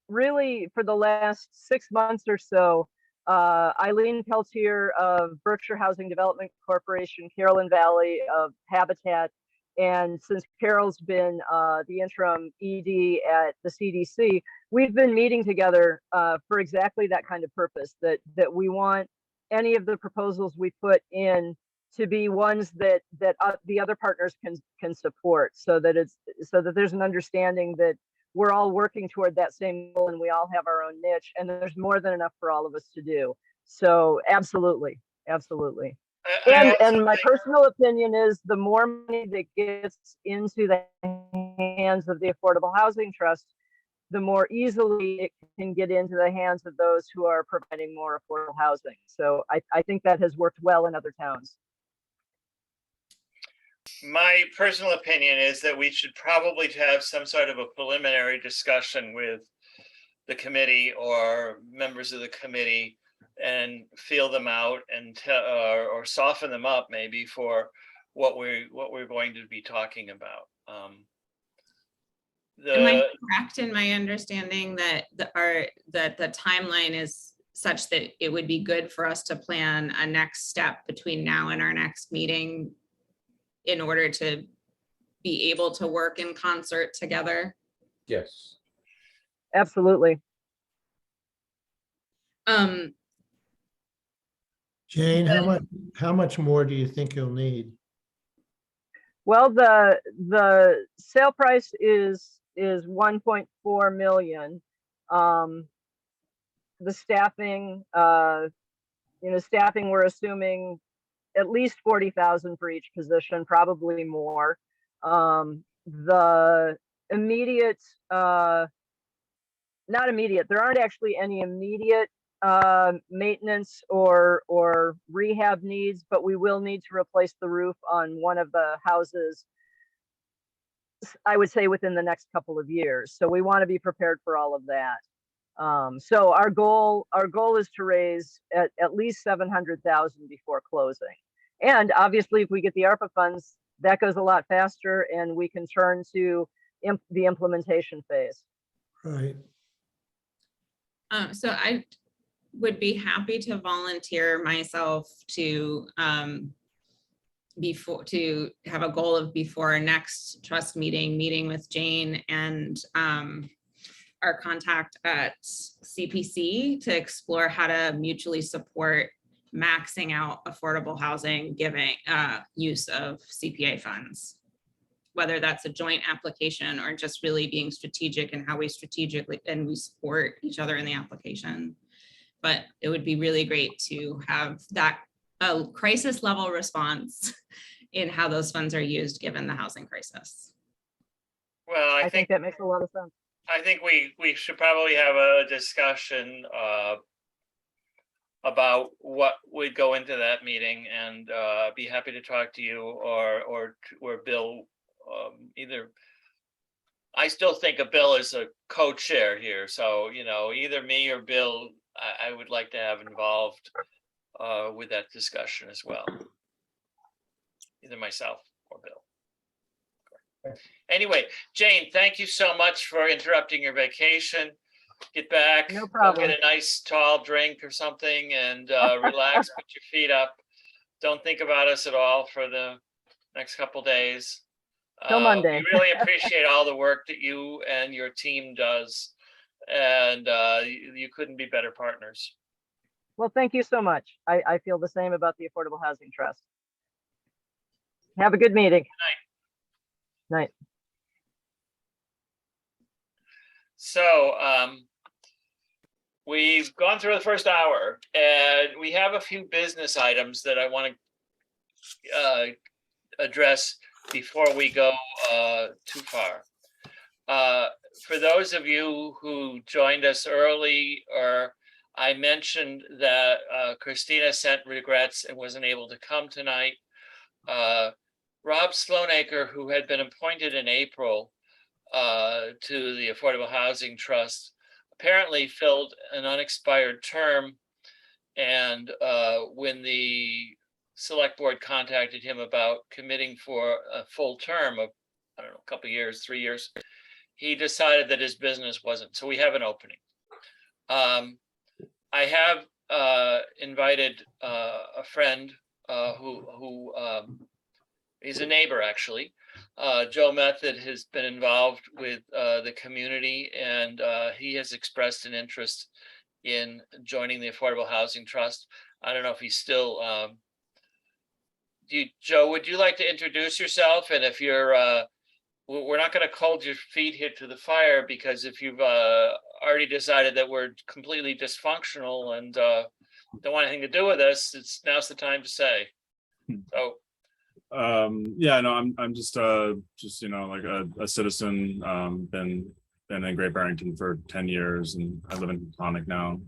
really for the last 6 months or so, Eileen Peltier of Berkshire Housing Development Corporation, Carolyn Valley of Habitat, and since Carol's been the interim ED at the CDC, we've been meeting together for exactly that kind of purpose, that we want any of the proposals we put in to be ones that the other partners can support, so that there's an understanding that we're all working toward that same goal and we all have our own niche, and there's more than enough for all of us to do. So absolutely. And my personal opinion is the more money that gets into the hands of the Affordable Housing Trust, the more easily it can get into the hands of those who are providing more affordable housing. So I think that has worked well in other towns. My personal opinion is that we should probably have some sort of a preliminary discussion with the committee or members of the committee and feel them out and or soften them up maybe for what we're going to be talking about. Am I correct in my understanding that the timeline is such that it would be good for us to plan a next step between now and our next meeting in order to be able to work in concert together? Yes. Absolutely. Jane, how much more do you think you'll need? Well, the sale price is 1.4 million. The staffing, staffing, we're assuming at least 40,000 for each position, probably more. The immediate, not immediate, there aren't actually any immediate maintenance or rehab needs, but we will need to replace the roof on one of the houses, I would say within the next couple of years. So we want to be prepared for all of that. So our goal is to raise at least 700,000 before closing. And obviously, if we get the ARPA funds, that goes a lot faster and we can turn to the implementation phase. Right. So I would be happy to volunteer myself to to have a goal of before our next trust meeting with Jane and our contact at CPC to explore how to mutually support maxing out affordable housing giving use of CPA funds, whether that's a joint application or just really being strategic in how we strategically and we support each other in the application. But it would be really great to have that crisis level response in how those funds are used given the housing crisis. Well, I think that makes a lot of sense. I think we should probably have a discussion about what would go into that meeting, and be happy to talk to you or Bill. Either I still think of Bill as a co-chair here, so either me or Bill, I would like to have involved with that discussion as well. Either myself or Bill. Anyway, Jane, thank you so much for interrupting your vacation. Get back. No problem. Go get a nice tall drink or something and relax, put your feet up. Don't think about us at all for the next couple days. Till Monday. We really appreciate all the work that you and your team does. And you couldn't be better partners. Well, thank you so much. I feel the same about the Affordable Housing Trust. Have a good meeting. Night. So we've gone through the first hour and we have a few business items that I want to address before we go too far. For those of you who joined us early, or I mentioned that Christina sent regrets and wasn't able to come tonight. Rob Sloanacre, who had been appointed in April to the Affordable Housing Trust, apparently filled an unexpired term. And when the select board contacted him about committing for a full term of, I don't know, a couple of years, 3 years, he decided that his business wasn't. So we have an opening. I have invited a friend who is a neighbor, actually. Joe Method has been involved with the community, and he has expressed an interest in joining the Affordable Housing Trust. I don't know if he's still. Joe, would you like to introduce yourself? And if you're, we're not going to hold your feet here to the fire, because if you've already decided that we're completely dysfunctional and don't want anything to do with us, now's the time to say. So. Yeah, no, I'm just like a citizen. Been in Great Barrington for 10 years, and I live in Tonic now.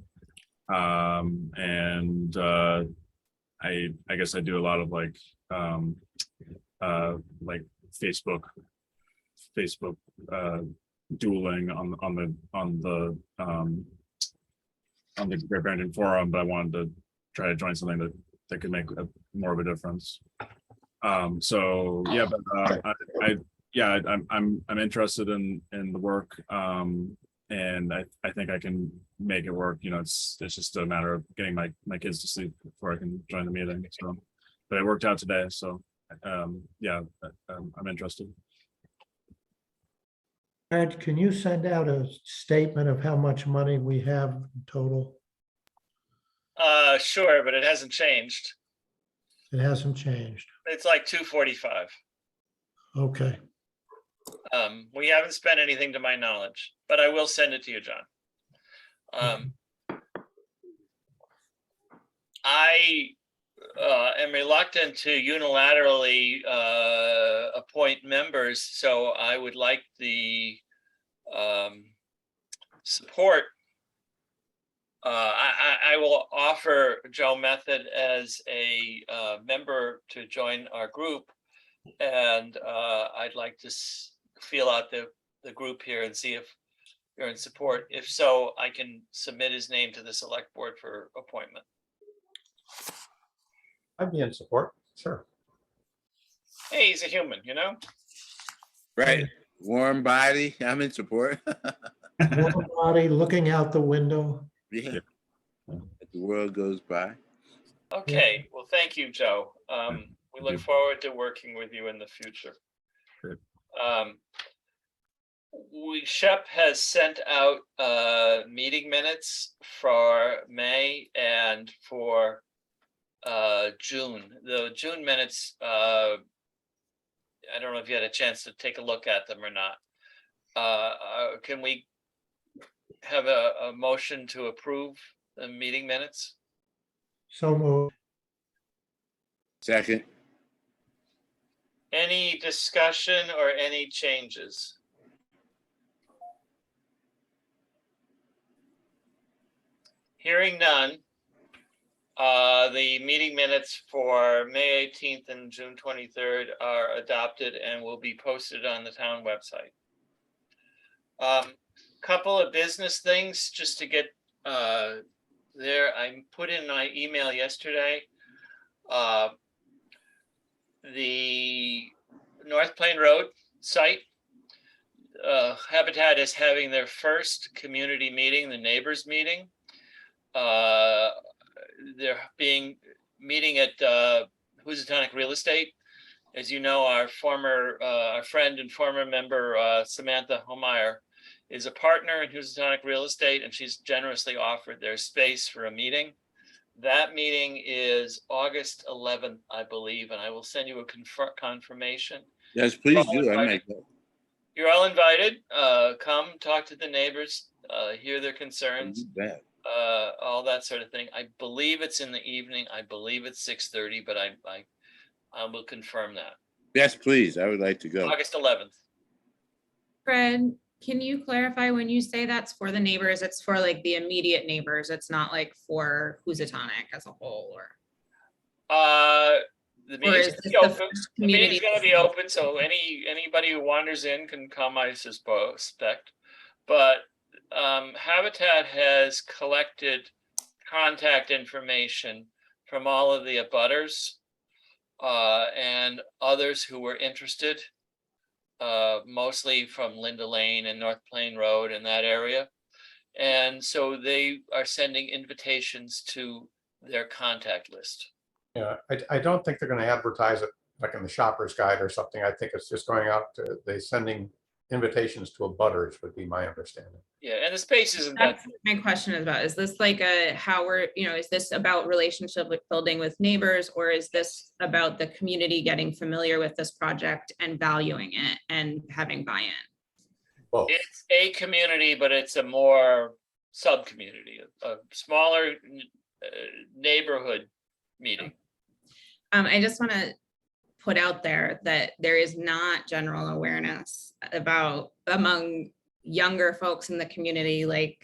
And I guess I do a lot of like Facebook dueling on the Great Barrington forum, but I wanted to try to join something that could make more of a difference. So yeah, but I'm interested in the work, and I think I can make it work. It's just a matter of getting my kids to sleep before I can join the meeting. So, but it worked out today. So yeah, I'm interested. Ed, can you send out a statement of how much money we have in total? Sure, but it hasn't changed. It hasn't changed. It's like 245. Okay. We haven't spent anything to my knowledge, but I will send it to you, John. I am reluctant to unilaterally appoint appoint members, so I would like the support. I will offer Joe Method as a member to join our group. And I'd like to feel out the group here and see if you're in support. If so, I can submit his name to the select board for appointment. I'd be in support, sure. Hey, he's a human, you know? Right. Warm body. I'm in support. Warm body, looking out the window. Yeah. The world goes by. Okay, well, thank you, Joe. We look forward to working with you in the future. Good. Shep has sent out meeting minutes for May and for June. The June minutes, I don't know if you had a chance to take a look at them or not. Can we have a motion to approve the meeting minutes? So moved. Second. Any discussion or any changes? Hearing none, the meeting minutes for May 18th and June 23rd are adopted and will be posted on the town website. Couple of business things just to get there. I put in my email yesterday. The North Plain Road site, Habitat is having their first community meeting, the neighbors meeting. They're meeting at Housatonic Real Estate. As you know, our friend and former member, Samantha Homeyer, is a partner in Housatonic Real Estate, and she's generously offered their space for a meeting. That meeting is August 11th, I believe, and I will send you a confirmation. Yes, please do. I make that. You're all invited. Come talk to the neighbors, hear their concerns, all that sort of thing. I believe it's in the evening. I believe it's 6:30, but I will confirm that. Yes, please. I would like to go. August 11th. Fred, can you clarify when you say that's for the neighbors, it's for like the immediate neighbors? It's not like for Housatonic as a whole, or? The Or meeting's is gonna this be the open. first The meeting's community? gonna be open, so anybody who wanders in can come, I suspect. But Habitat has collected contact information from all of the abutters and others who were interested, mostly from Linda Lane and North Plain Road in that area. And so they are sending invitations to their contact list. Yeah, I don't think they're going to advertise it like in the shopper's guide or something. I think it's just going out to, they sending invitations to abutters would be my understanding. Yeah, and the space isn't that. That's what my question is about. Is this like how we're, is this about relationship with building with neighbors, or is this about the community getting familiar with this project and valuing it and having buy-in? Both. It's a community, but it's a more sub-community, a smaller neighborhood meeting. I just want to put out there that there is not general awareness about among younger folks in the community, like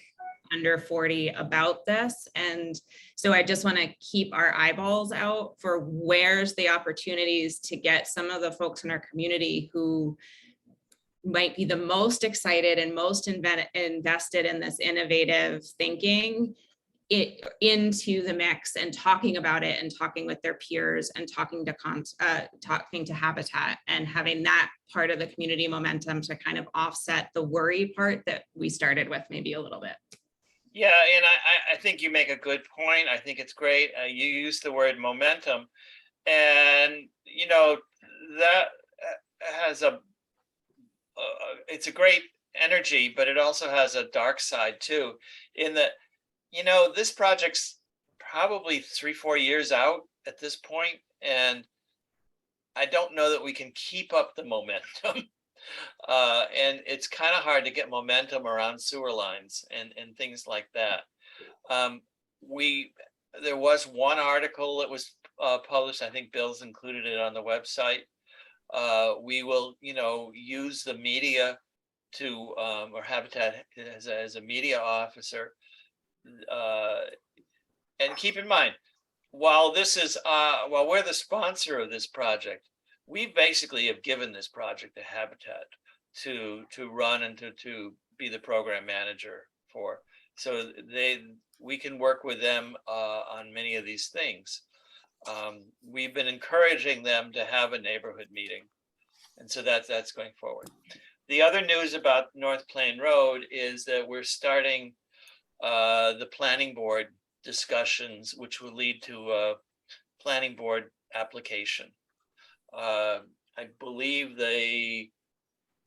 under 40, about this. And so I just want to keep our eyeballs out for where's the opportunities to get some of the folks in our community who might be the most excited and most invested in this innovative thinking into the mix, and talking about it and talking with their peers and talking to Habitat, and having that part of the community momentum to kind of offset the worry part that we started with maybe a little bit. Yeah, and I think you make a good point. I think it's great. You use the word momentum, and that has it's a great energy, but it also has a dark side too, in that this project's probably 3-4 years out at this point, and I don't know that we can keep up the momentum. And it's kind of hard to get momentum around sewer lines and things like that. There was one article that was published. I think Bill's included it on the website, We will, use the media to, or Habitat as a media officer. And keep in mind, while we're the sponsor of this project, we basically have given this project to Habitat to run and to be the program manager for. So we can work with them on many of these things. We've been encouraging them to have a neighborhood meeting. And so that's going forward. The other news about North Plain Road is that we're starting the planning board discussions, which will lead to a planning board application. I believe the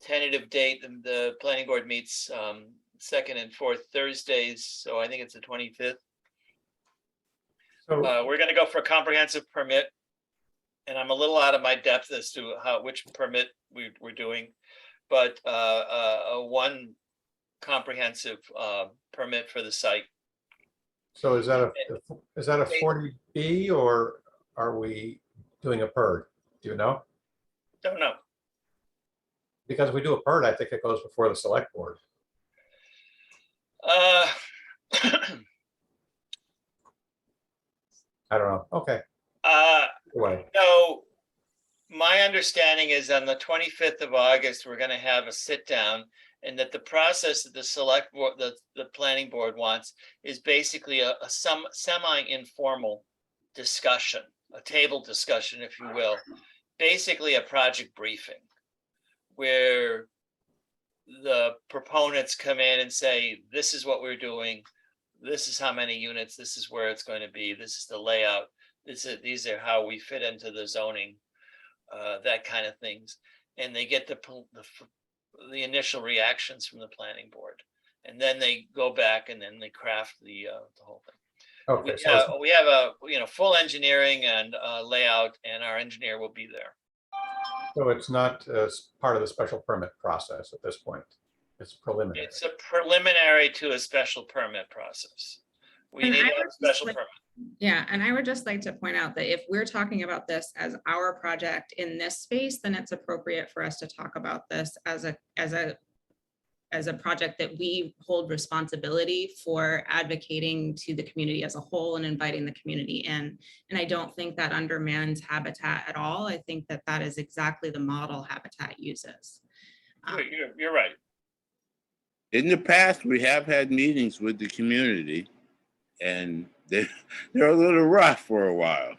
tentative date, the planning board meets second and fourth Thursdays, so I think it's the 25th. So, We're going to go for a comprehensive permit, and I'm a little out of my depth as to which permit we're doing, but one comprehensive permit for the site. so is that a 40B or are we doing a PERD? Do you know? Don't know. Because if we do a PERD, I think it goes before the select board. I don't know. Okay. Anyway, So my understanding is on the 25th of August, we're going to have a sit down, and that the process that the select board, the planning board wants is basically a semi-informal discussion, a table discussion, if you will, basically a project briefing where the proponents come in and say, this is what we're doing. This is how many units, this is where it's going to be. This is the layout. These are how we fit into the zoning, that kind of things. And they get the initial reactions from the planning board. And then they go back and then they craft the whole thing. okay. So We have a, full engineering and layout, and our engineer will be there. it's not part of the special permit process at this point. It's preliminary. It's a preliminary to a special permit process. We And need I a would just special like- permit. Yeah, and I would just like to point out that if we're talking about this as our project in this space, then it's appropriate for us to talk about this as a project that we hold responsibility for advocating to the community as a whole and inviting the community in. And I don't think that undermines Habitat at all. I think that that is exactly the model Habitat uses. You're right. In the past, we have had meetings with the community, and they're a little rough for a while.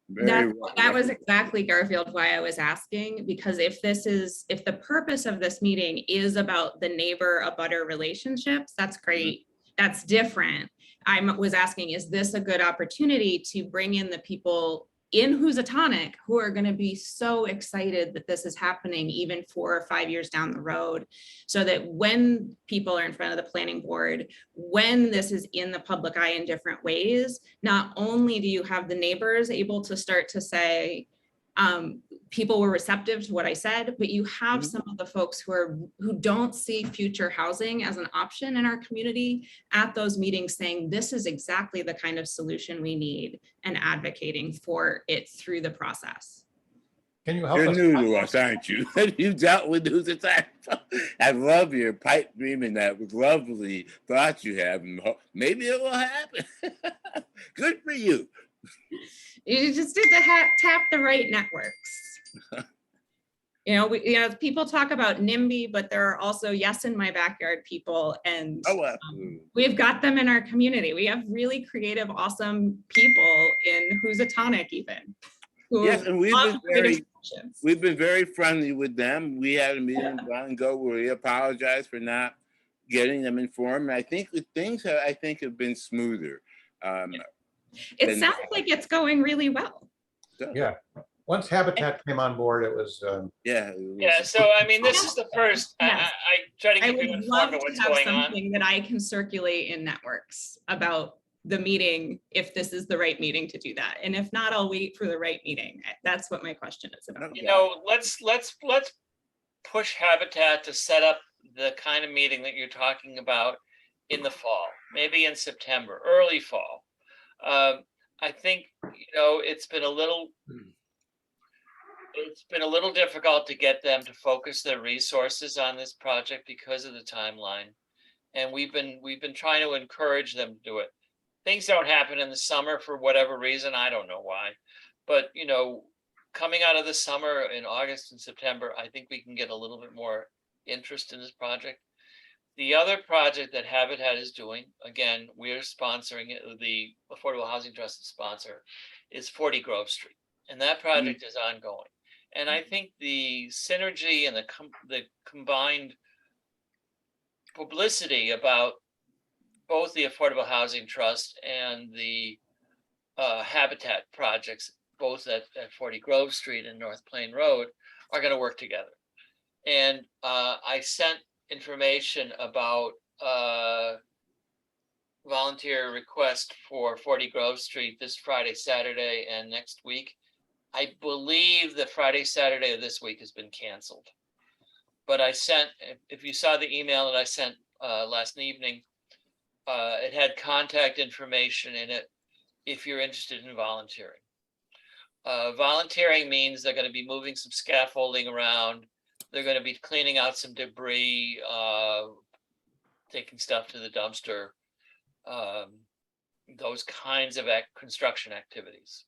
Very rough. That was exactly, Garfield, why I was asking, because if the purpose of this meeting is about the neighbor-abutter relationships, that's great. That's different. I was asking, is this a good opportunity to bring in the people in Housatonic who are going to be so excited that this is happening even 4 or 5 years down the road, so that when people are in front of the planning board, when this is in the public eye in different ways, not only do you have the neighbors able to start to say, people were receptive to what I said, but you have some of the folks who don't see future housing as an option in our community at those meetings saying, this is exactly the kind of solution we need, and advocating for it through the process. Can you help You're us? new to us, aren't you? You dealt with Housatonic. I love your pipe dream, and that was lovely thoughts you have. And maybe it will happen. Good for you. You just need to tap the right networks. People talk about NIMBY, but there are also Yes in My Backyard people, and we've got them in our community. We have really creative, awesome people in Housatonic even. Yes, and we've been very friendly with them. We had a meeting long ago where we apologized for not getting them informed. I think things have been smoother. It sounds like it's going really well. Yeah. Once Habitat came on board, it was. Yeah. So, I mean, this is the first, I try to I keep you would informed love of to what's have going on. something that I can circulate in networks about the meeting, if this is the right meeting to do that. And if not, I'll wait for the right meeting. That's what my question is about. Let's push Habitat to set up the kind of meeting that you're talking about in the fall, maybe in September, early fall. I think, it's been a little, It's been a little difficult to get them to focus their resources on this project because of the timeline. And we've been trying to encourage them to do it. Things don't happen in the summer for whatever reason. I don't know why. But, you know, coming out of the summer in August and September, I think we can get a little bit more interest in this project. The other project that Habitat is doing, again, we're sponsoring it, the Affordable Housing Trust sponsor, is 40 Grove Street. And that project is ongoing. And I think the synergy and the combined publicity about both the Affordable Housing Trust and the Habitat projects, both at 40 Grove Street and North Plain Road, are going to work together. And I sent information about volunteer request for 40 Grove Street this Friday, Saturday, and next week. I believe the Friday, Saturday of this week has been canceled. But I sent, if you saw the email that I sent last evening, it had contact information in it if you're interested in volunteering. Volunteering means they're going to be moving some scaffolding around. They're going to be cleaning out some debris, taking stuff to the dumpster, those kinds of construction activities.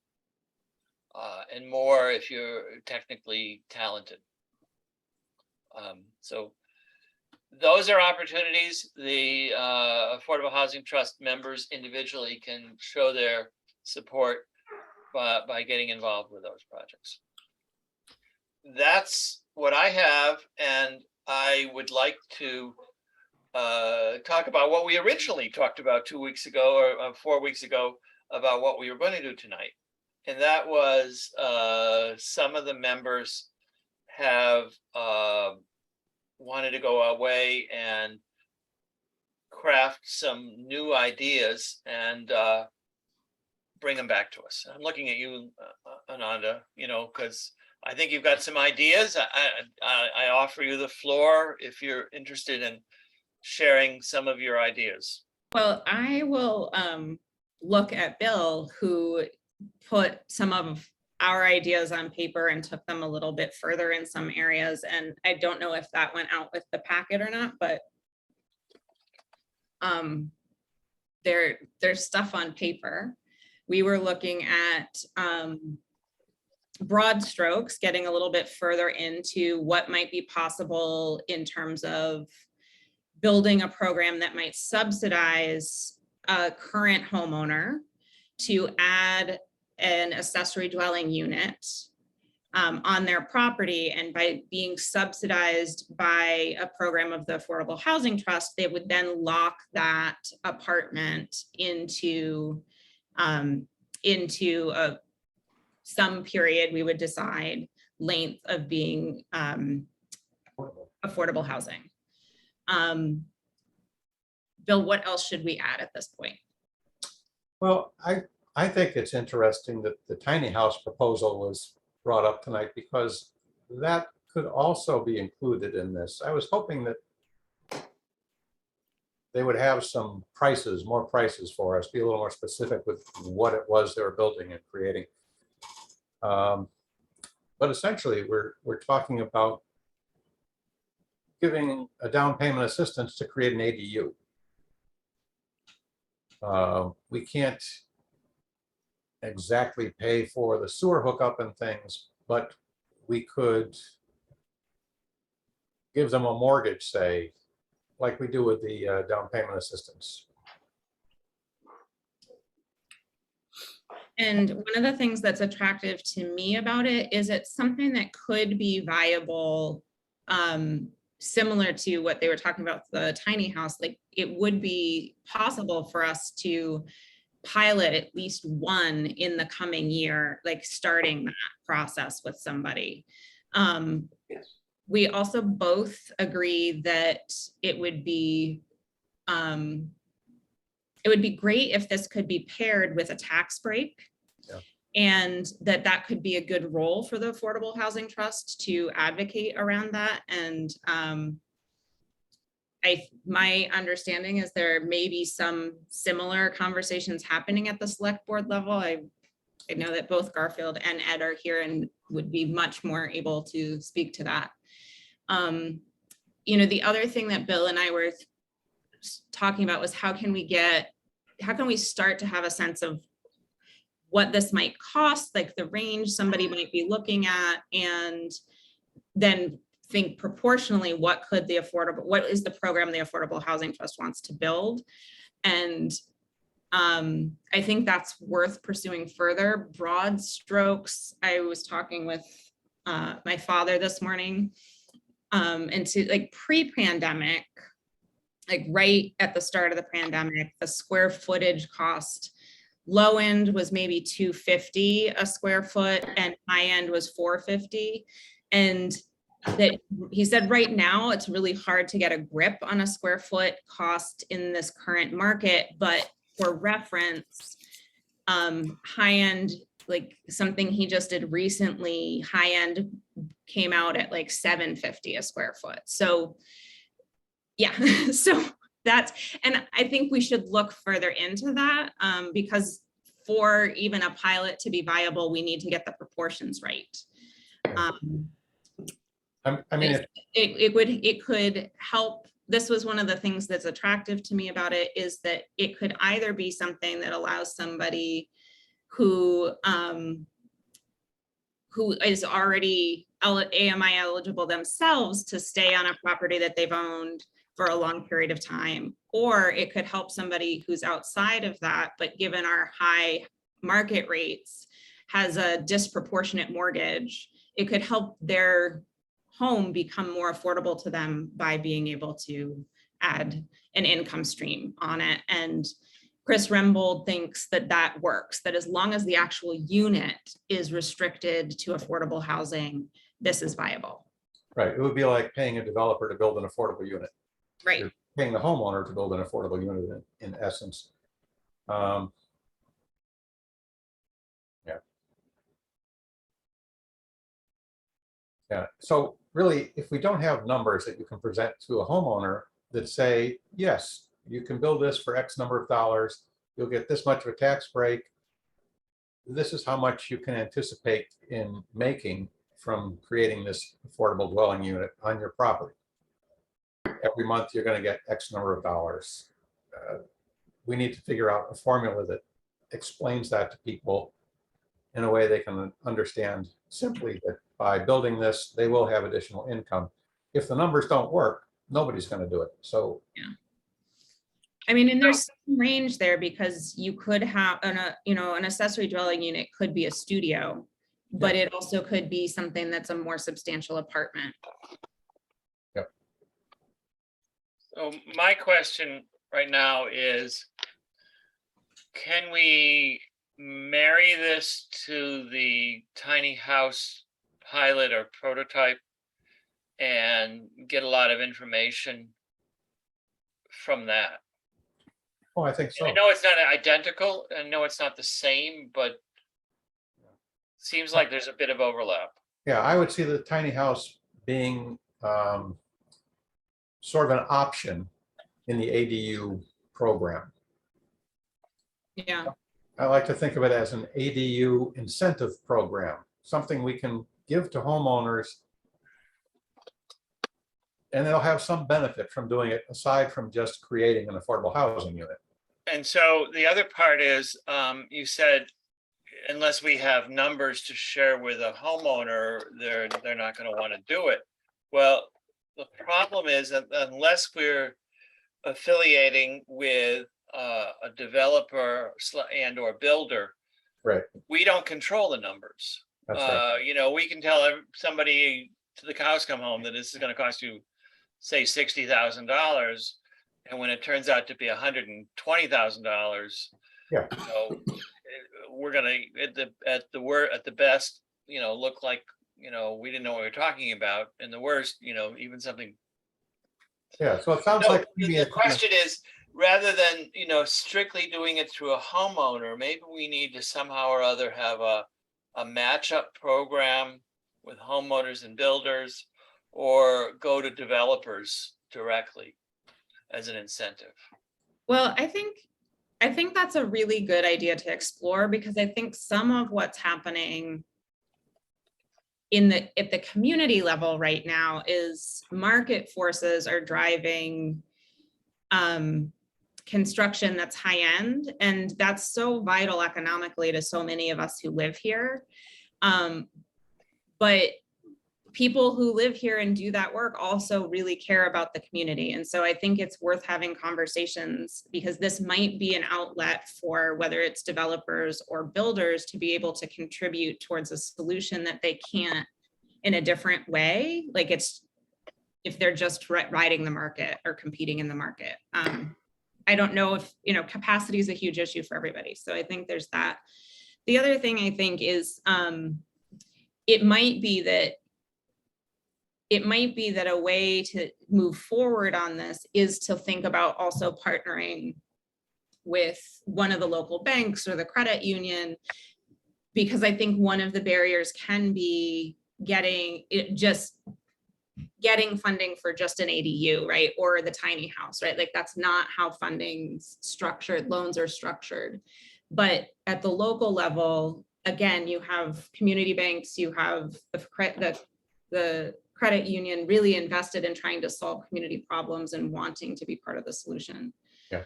And more if you're technically talented. So those are opportunities. The Affordable Housing Trust members individually can show their support by getting involved with those projects. That's what I have, and I would like to talk about what we originally talked about 2 weeks ago or 4 weeks ago about what we were going to do tonight. And that was some of the members have wanted to go away and craft some new ideas and bring them back to us. I'm looking at you, Ananda, you know, because I think you've got some ideas. I offer you the floor if you're interested in sharing some of your ideas. Well, I will look at Bill, who put some of our ideas on paper and took them a little bit further in some areas. And I don't know if that went out with the packet or not, but there's stuff on paper. We were looking at broad strokes, getting a little bit further into what might be possible in terms of building a program that might subsidize a current homeowner to add an accessory dwelling unit on their property. And by being subsidized by a program of the Affordable Housing Trust, they would then lock that apartment into some period we would decide length of being affordable housing. Bill, what else should we add at this point? Well, I think it's interesting that the tiny house proposal was brought up tonight because that could also be included in this. I was hoping that they would have some prices, more prices for us, be a little more specific with what it was they were building and creating. But essentially, we're talking about giving a down payment assistance to create an ADU. We can't exactly pay for the sewer hookup and things, but we could give them a mortgage, say, like we do with the down payment assistance. And one of the things that's attractive to me about it is it's something that could be viable, similar to what they were talking about, the tiny house. Like, it would be possible for us to pilot at least one in the coming year, like starting that process with somebody. We also both agree that it would be great if this could be paired with a tax break. Yeah. And that could be a good role for the Affordable Housing Trust to advocate around that. And my understanding is there may be some similar conversations happening at the select board level. I I know that both Garfield and Ed are here and would be much more able to speak to that. The other thing that Bill and I were talking about was how can we start to have a sense of what this might cost, like the range somebody might be looking at, and then think proportionally, what is the program the Affordable Housing Trust wants to build? And I think that's worth pursuing further. Broad strokes, I was talking with my father this morning, and to like pre-pandemic, like right at the start of the pandemic, the square footage cost, low end was maybe $250 a square foot and high end was $450. And that he said right now it's really hard to get a grip on a square foot cost in this current market, but for reference, high end, like something he just did recently, high end came out at like $750 a square foot. So yeah, so that's, and I think we should look further into that, because for even a pilot to be viable, we need to get the proportions right. I mean, It could help. This was one of the things that's attractive to me about it, is that it could either be something that allows somebody who is already AMI eligible themselves to stay on a property that they've owned for a long period of time, or it could help somebody who's outside of that, but given our high market rates, has a disproportionate mortgage. It could help their home become more affordable to them by being able to add an income stream on it. And Chris Rembold thinks that that works, that as long as the actual unit is restricted to affordable housing, this is viable. right, it would be like paying a developer to build an affordable unit. Right. You're paying the homeowner to build an affordable unit in essence. Yeah, so really, if we don't have numbers that you can present to a homeowner that say, yes, you can build this for X number of dollars, you'll get this much of a tax break, this is how much you can anticipate in making from creating this affordable dwelling unit on your property. Every month, you're going to get X number of dollars. We need to figure out a formula that explains that to people in a way they can understand simply that by building this, they will have additional income. If the numbers don't work, nobody's going to do it. So, yeah. I mean, and there's some range there, because you could have an accessory dwelling unit could be a studio, but it also could be something that's a more substantial apartment. Yep. So my question right now is, can we marry this to the tiny house pilot or prototype and get a lot of information from that? oh, I think so. I know it's not identical, I know it's not the same, but seems like there's a bit of overlap. Yeah, I would see the tiny house being sort of an option in the ADU program. Yeah. I like to think of it as an ADU incentive program, something we can give to homeowners, and they'll have some benefit from doing it aside from just creating an affordable housing unit. And so the other part is, you said, unless we have numbers to share with a homeowner, they're not going to want to do it. Well, the problem is that unless we're affiliating with a developer and or builder, Right. we don't control the numbers. That's right. We can tell somebody to the cows come home that this is going to cost you, say, $60,000, and when it turns out to be $120,000, Yeah. we're gonna at the best, look like we didn't know what we were talking about, and the worst, even something. Yeah. So it sounds No, like the question is, rather than strictly doing it through a homeowner, maybe we need to somehow or other have a matchup program with homeowners and builders, or go to developers directly as an incentive. Well, I think I think that's a really good idea to explore, because I think some of what's happening at the community level right now is market forces are driving construction that's high end, and that's so vital economically to so many of us who live here. But people who live here and do that work also really care about the community. And so I think it's worth having conversations, because this might be an outlet for whether it's developers or builders to be able to contribute towards a solution that they can't in a different way. Like it's, if they're just riding the market or competing in the market. I don't know if, capacity is a huge issue for everybody. So I think there's that. The other thing I think is it might be that a way to move forward on this is to think about also partnering with one of the local banks or the credit union, because I think one of the barriers can be getting funding for just an ADU, right? Or the tiny house, right? Like that's not how funding's structured, loans are structured. But at the local level, again, you have community banks, you have the credit union really invested in trying to solve community problems and wanting to be part of the solution. Yeah.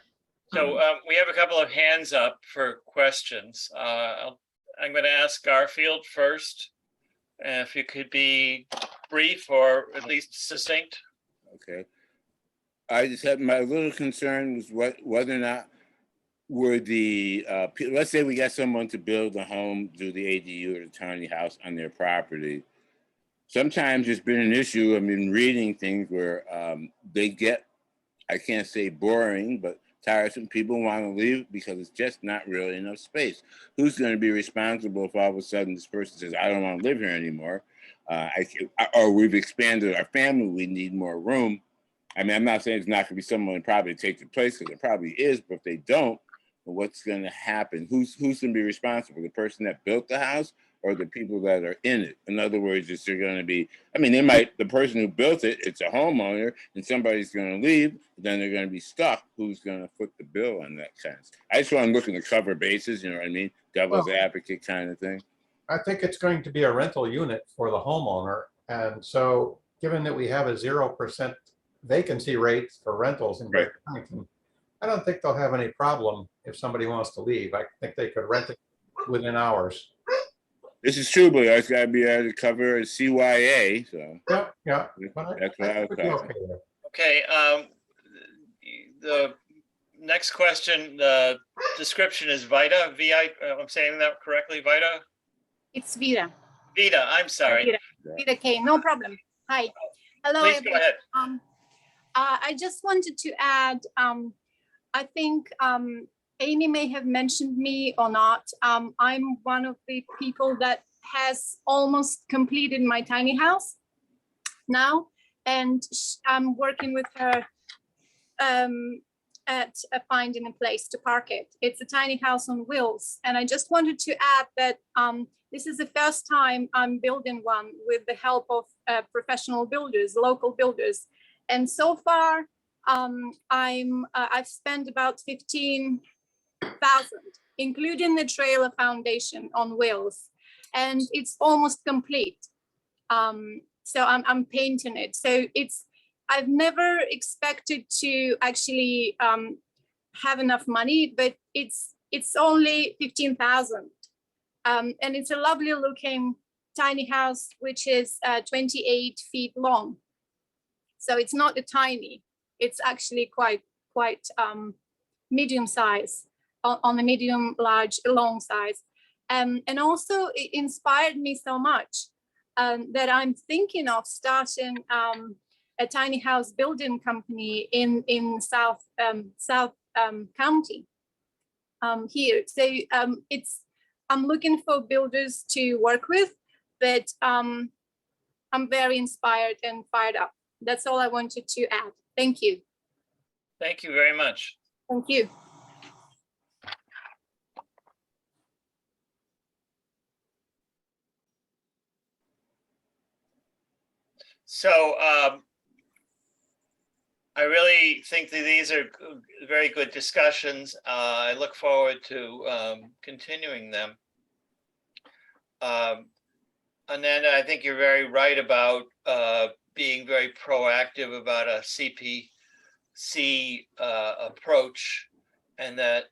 So we have a couple of hands up for questions. I'm going to ask Garfield first. If you could be brief or at least succinct. Okay. I just had my little concern was whether or not were the, let's say we got someone to build a home, do the ADU or the tiny house on their property. Sometimes it's been an issue. I've been reading things where they get, I can't say boring, but tiresome. People want to leave because it's just not really enough space. Who's going to be responsible if all of a sudden this person says, I don't want to live here anymore? Or we've expanded our family, we need more room. I mean, I'm not saying it's not going to be someone who probably take the place, because it probably is, but if they don't, what's going to happen? Who's going to be responsible? The person that built the house or the people that are in it? In other words, is there going to be, I mean, the person who built it, it's a homeowner, and somebody's going to leave, then they're going to be stuck. Who's going to foot the bill on that sense? I just want to look in the cover bases, you know what I mean? Devil's advocate kind of thing. I think it's going to be a rental unit for the homeowner. And so given that we have a 0% vacancy rate for rentals in Greater Pennington, I don't think they'll have any problem if somebody wants to leave. I think they could rent it within hours. This is true, but it's got to be able to cover a CYA. So yeah. That's what I was talking. Okay. The next question, the description is Vida. I'm saying that correctly, Vida? It's Vida. Vida, I'm sorry. Vida K, no problem. Hi. Hello, Please go everyone. ahead. I just wanted to add, I think Amy may have mentioned me or not. I'm one of the people that has almost completed my tiny house now, and I'm working with her at finding a place to park it. It's a tiny house on wheels, and I just wanted to add that this is the first time I'm building one with the help of professional builders, local builders, and so far I've spent about 15,000, including the trailer foundation on wheels, and it's almost complete. So I'm painting it. So I've never expected to actually have enough money, but it's only 15,000. And it's a lovely looking tiny house, which is 28 feet long. So it's not a tiny, it's actually quite medium size, on the medium, large, long size. And also it inspired me so much that I'm thinking of starting a tiny house building company in South County here. So I'm looking for builders to work with, but I'm very inspired and fired up. That's all I wanted to add. Thank you. Thank you very much. Thank you. So I really think that these are very good discussions. I look forward to continuing them. Ananda, I think you're very right about being very proactive about a CPC approach, and that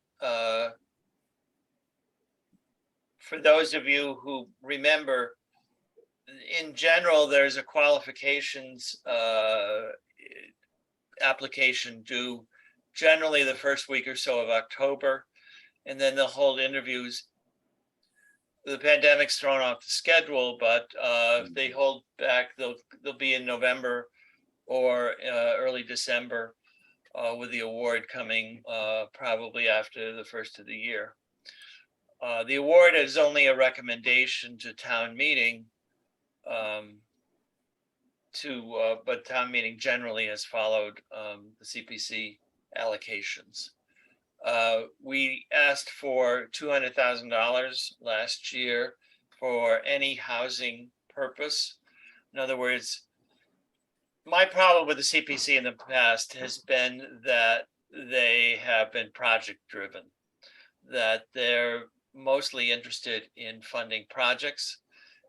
for those of you who remember, in general, there's a qualifications application due generally the first week or so of October, and then they'll hold interviews. The pandemic's thrown off the schedule, but if they hold back, they'll be in November or early December, with the award coming probably after the first of the year. The award is only a recommendation to town meeting, but town meeting generally has followed the CPC allocations. We asked for $200,000 last year for any housing purpose. In other words, my problem with the CPC in the past has been that they have been project driven, that they're mostly interested in funding projects.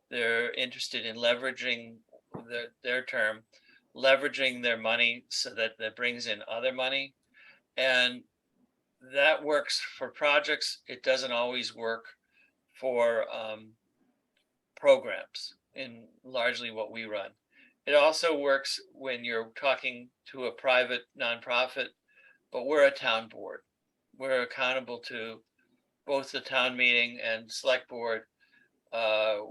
They're interested in leveraging their term, leveraging their money so that that brings in other money. And that works for projects. It doesn't always work for programs in largely what we run. It also works when you're talking to a private nonprofit, but we're a town board. We're accountable to both the town meeting and select board.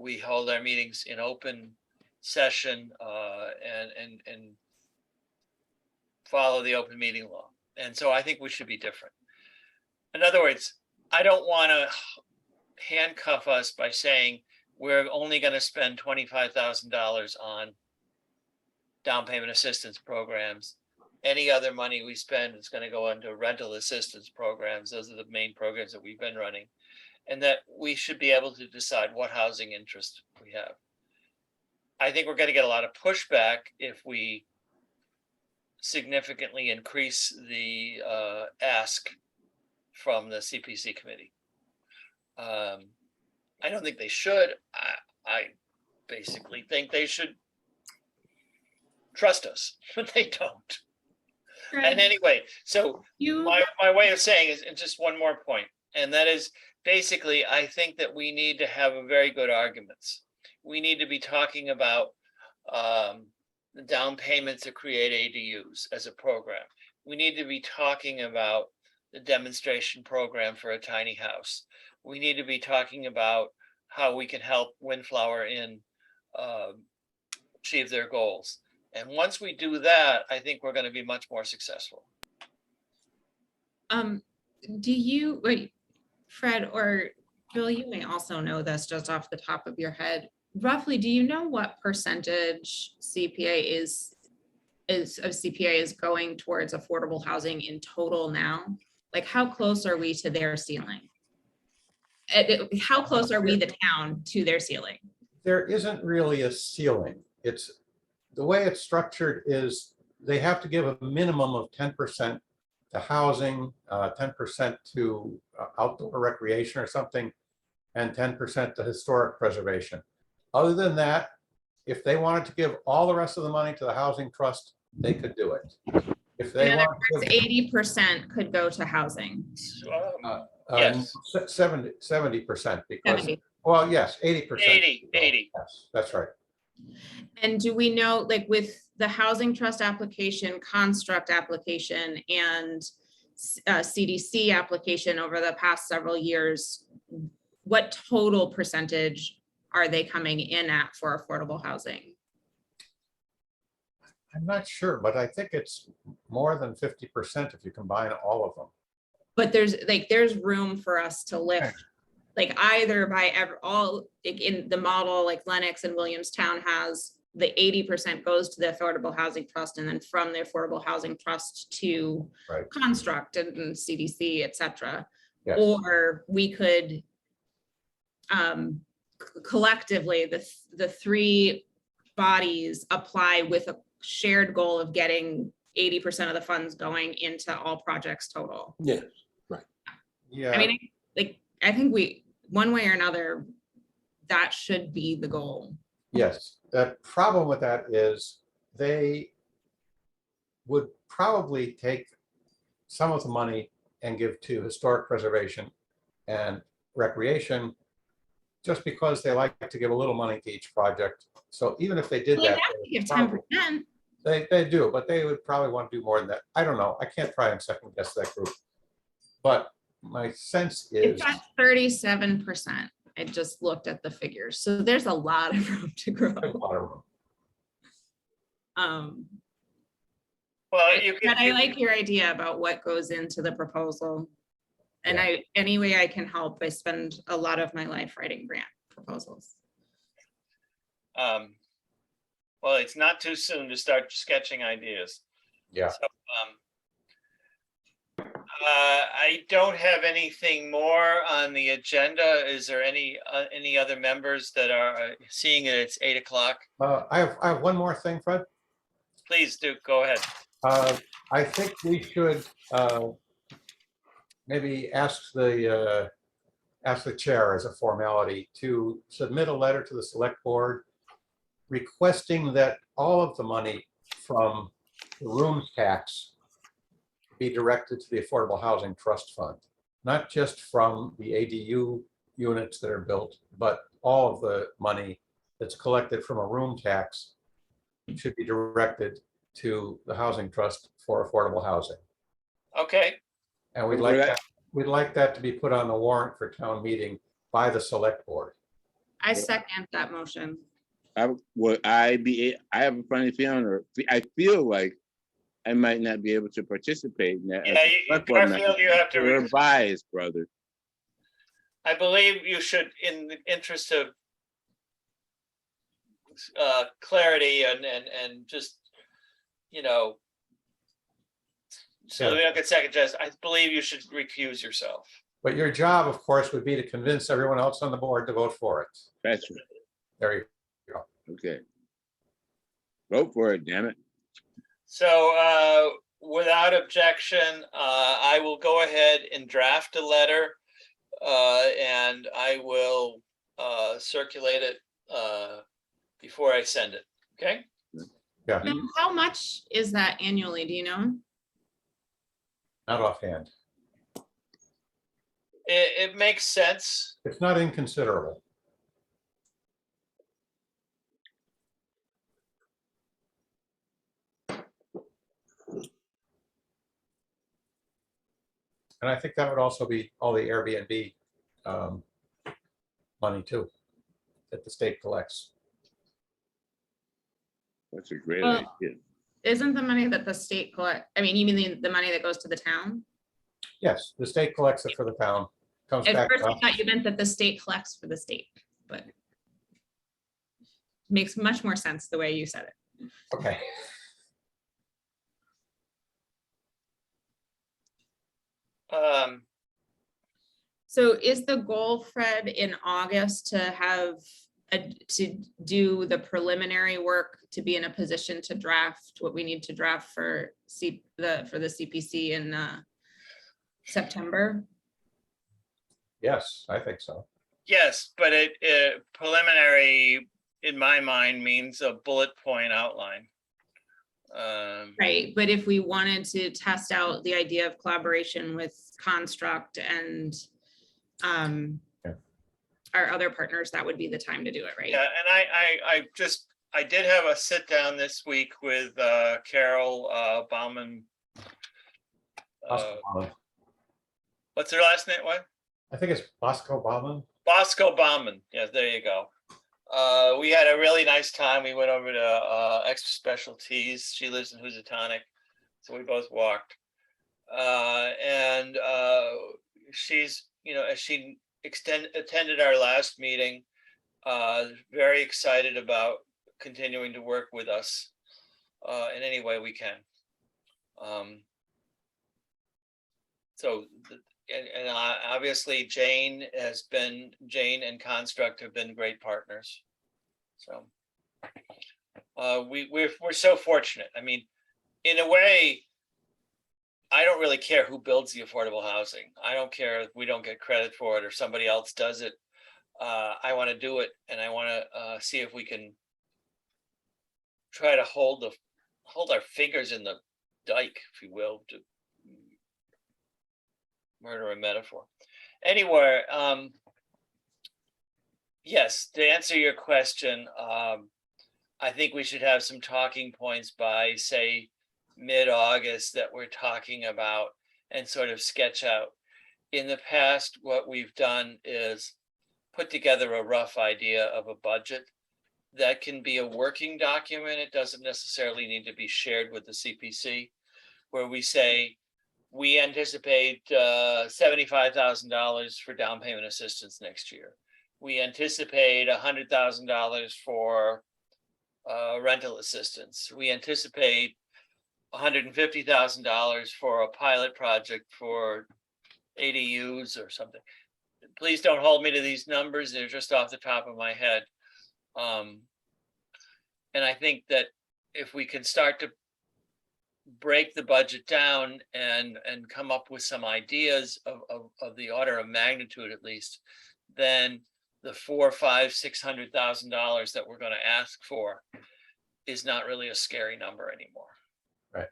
We hold our meetings in open session and follow the open meeting law. And so I think we should be different. In other words, I don't want to handcuff us by saying we're only going to spend $25,000 on down payment assistance programs. Any other money we spend is going to go into rental assistance programs. Those are the main programs that we've been running. And that we should be able to decide what housing interest we have. I think we're going to get a lot of pushback if we significantly increase the ask from the CPC committee. I don't think they should. I basically think they should trust us, but they don't. And anyway, so my way of saying is, and just one more point, and that is basically, I think that we need to have a very good arguments. We need to be talking about the down payments to create ADUs as a program. We need to be talking about the demonstration program for a tiny house. We need to be talking about how we can help Windflower Inn achieve their goals. And once we do that, I think we're going to be much more successful. Do you, wait, Fred or Bill, you may also know this just off the top of your head. Roughly, do you know what percentage CPA is going towards affordable housing in total now? Like, how close are we to their ceiling? How close are we, the town, to their ceiling? There isn't really a ceiling. It's the way it's structured is they have to give a minimum of 10% to housing, 10% to outdoor recreation or something, and 10% to historic preservation. Other than that, if they wanted to give all the rest of the money to the housing trust, they could do it. If they want to give 80% could go to housing. Yes. 70% because, 70. well, yes, 80%. 80. Yes, that's right. And do we know, like with the housing trust application, construct application, and CDC application over the past several years, what total percentage are they coming in at for affordable housing? I'm not sure, but I think it's more than 50% if you combine all of them. But there's room for us to lift, like either by all, like in the model, like Lenox and Williamstown has the 80% goes to the Affordable Housing Trust, and then from the Affordable Housing Trust to construct and CDC, et cetera. Yes. Or we could collectively, the three bodies apply with a shared goal of getting 80% of the funds going into all projects total. Yes. Yeah. I mean, like, I think one way or another, that should be the goal. Yes, the problem with that is they would probably take some of the money and give to historic preservation and recreation just because they like to give a little money to each project. So even if they did Well, they that, have to give 10%. they do, but they would probably want to do more than that. I don't know. I can't try and second guess that group. But my sense is, It's at 37%. I just looked at the figures. So there's a lot of room to grow. there's a lot of room. Well, you But I can, like your idea about what goes into the proposal. And Yeah. any way I can help, I spend a lot of my life writing grant proposals. well, it's not too soon to start sketching ideas. Yeah. So, I don't have anything more on the agenda. Is there any other members that are seeing it? It's 8 o'clock. I have one more thing, Fred. Please do, go ahead. I think we should maybe ask the chair as a formality to submit a letter to the select board requesting that all of the money from the room tax be directed to the Affordable Housing Trust Fund, not just from the ADU units that are built, but all of the money that's collected from a room tax should be directed to the Housing Trust for Affordable Housing. Okay, And we'd like that to be put on the warrant for town meeting by the select board. I second that motion. I have a funny feeling, or I feel like I might not be able to participate in that. as a Yeah, select board member. Garfield, you have to You're biased, brother. I believe you should, in the interest of clarity and just, you know, so we don't get second guessed, I believe you should recuse yourself. But your job, of course, would be to convince everyone else on the board to vote for it. That's right. There you Okay. Vote for it, damn it. So without objection, I will go ahead and draft a letter and I will circulate it before I send it. Okay? Yeah, Now, how much is that annually? Do you know? not offhand. It makes sense. It's not inconsiderable. And I think that would also be all the Airbnb money too, that the state collects. That's a great Well, idea. Isn't the money that the state collect, I mean, you mean the money that goes to the town? Yes, the state collects it for the town, comes At back first, to I us. thought you meant that the state collects for the state, but makes much more sense the way you said it. Okay. So is the goal, Fred, in August to have, to do the preliminary work to be in a position to draft what we need to draft for the CPC in September? Yes, I think so. Yes, but it preliminary, in my mind, means a bullet point outline. Right, but if we wanted to test out the idea of collaboration with Construct and our other partners, that would be the time to do it, right? Yeah, and I did have a sit down this week with Carol Bauman. What's her last name? What? I think it's Bosco Bauman. Bosco Bauman. Yeah, there you go. We had a really nice time. We went over to Extra Specialties. She lives in Housatonic, so we both walked. And she's, you know, as she attended our last meeting, very excited about continuing to work with us in any way we can. Obviously Jane and Construct have been great partners. So we're so fortunate. I mean, in a way, I don't really care who builds the affordable housing. I don't care if we don't get credit for it or somebody else does it. I want to do it, and I want to see if we can try to hold our fingers in the dike, if you will, to murder a metaphor. Anyway, yes, to answer your question, I think we should have some talking points by, say, mid-August that we're talking about and sort of sketch out. In the past, what we've done is put together a rough idea of a budget that can be a working document. It doesn't necessarily need to be shared with the CPC, where we say, we anticipate $75,000 for down payment assistance next year. We anticipate $100,000 for rental assistance. We anticipate $150,000 for a pilot project for ADUs or something. Please don't hold me to these numbers. They're just off the top of my head. And I think that if we can start to break the budget down and come up with some ideas of the order of magnitude, at least, then the $400,000, $500,000, $600,000 that we're going to ask for is not really a scary number anymore. Right.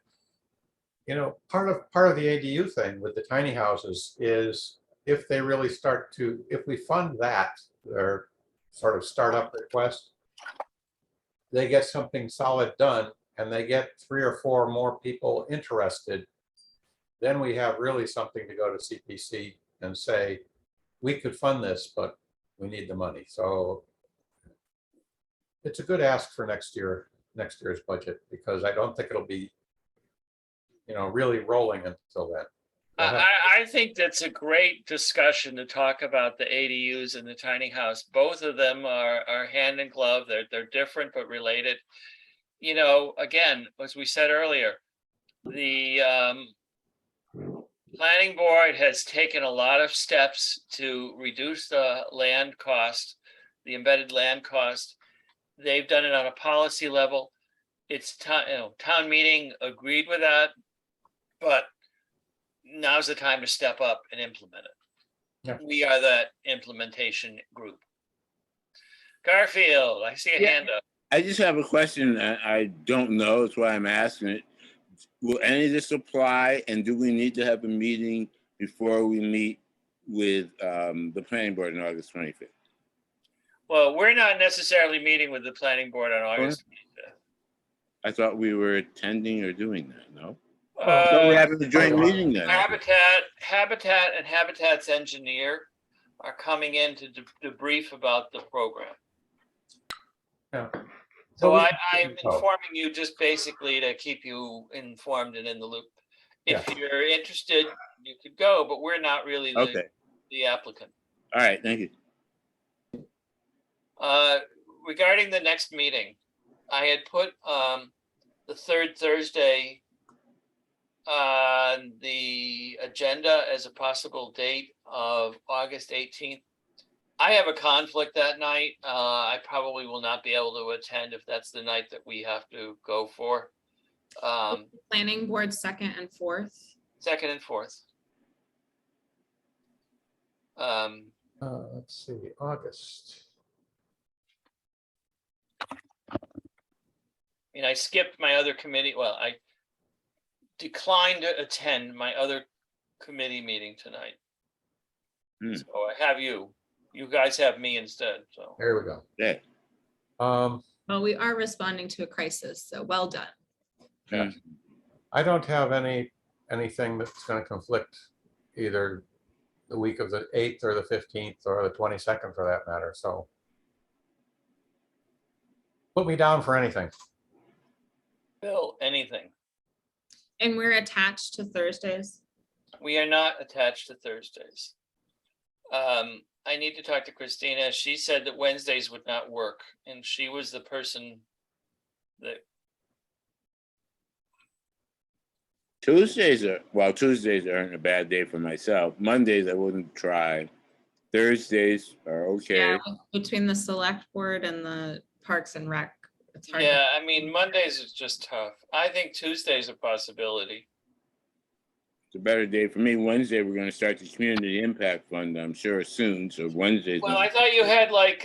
You know, part of the ADU thing with the tiny houses is if they really start to, if we fund that, their sort of startup request, they get something solid done and they get 3 or 4 more people interested, then we have really something to go to CPC and say, we could fund this, but we need the money. So it's a good ask for next year's budget, because I don't think it'll be, you know, really rolling until then. I think that's a great discussion to talk about the ADUs and the tiny house. Both of them are hand in glove. They're different but related. You know, again, as we said earlier, the planning board has taken a lot of steps to reduce the land cost, the embedded land cost. They've done it on a policy level. It's town meeting agreed with that, but now's the time to step up and implement it. Yeah. We are that implementation group. Garfield, I see a Yeah. hand up. I just have a question. I don't know. That's why I'm asking it. Will any of this apply? And do we need to have a meeting before we meet with the planning board on August 25th? Well, we're not necessarily meeting with the planning board on August 25th. I thought we were attending or doing that, no? So we're having a joint meeting then. Habitat and Habitat's engineer are coming in to debrief about the program. Yeah. So Well, I'm informing you just basically to keep you informed and in the loop. If you're interested, you could go, but we're not really the applicant. All right, thank you. Regarding the next meeting, I had put the third Thursday on the agenda as a possible date of August 18th. I have a conflict that night. I probably will not be able to attend if that's the night that we have to go for. Planning board 2nd and 4th. 2nd and 4th. Let's see, August. And I skipped my other committee. Well, I declined to attend my other committee meeting tonight. So I have you. You guys have me instead. So There we go. Yeah. Well, we are responding to a crisis, so well done. Yeah. I don't have anything that's going to conflict either the week of the 8th or the 15th or the 22nd for that matter. So put me down for anything. Bill, anything. And we're attached to Thursdays. We are not attached to Thursdays. I need to talk to Christina. She said that Wednesdays would not work, and she was the person that Tuesdays aren't a bad day for myself. Mondays I wouldn't try. Thursdays are okay. Yeah, between the select board and the Parks and Rec, It's hard. Yeah, I mean, Mondays is just tough. I think Tuesday's a possibility. It's a better day for me. Wednesday, we're gonna start the Community Impact Fund, I'm sure soon, so Wednesday's. Well, I thought you had like,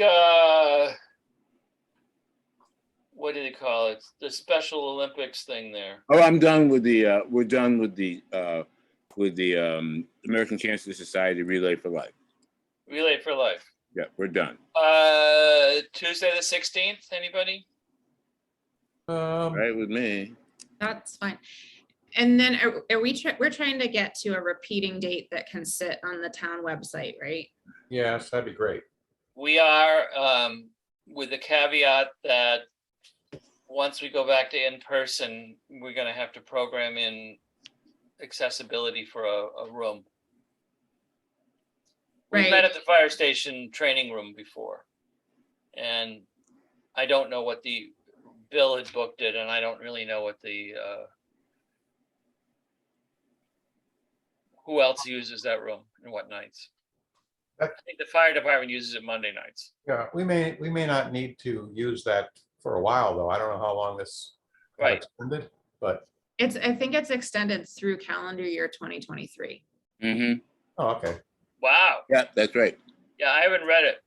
what do they call it? The Special Olympics thing there. Oh, I'm done with the, we're done with the American Cancer Society Relay for Life. Relay for Life. Yeah, we're done. Tuesday the 16th, anybody? Right with me. That's fine. And then are we, we're trying to get to a repeating date that can sit on the town website, right? Yes, that'd be great. We are, with the caveat that once we go back to in-person, we're gonna have to program in accessibility for a room. We met Right. at the fire station training room before. And I don't know what Bill had booked it, and I don't really know what who else uses that room and what nights. I think the fire department uses it Monday nights. Yeah, we may not need to use that for a while, though. I don't know how long this got Right. extended, but, I think it's extended through calendar year 2023. Mm-hmm. oh, okay. Wow. Yeah, that's right. Yeah, I haven't read it.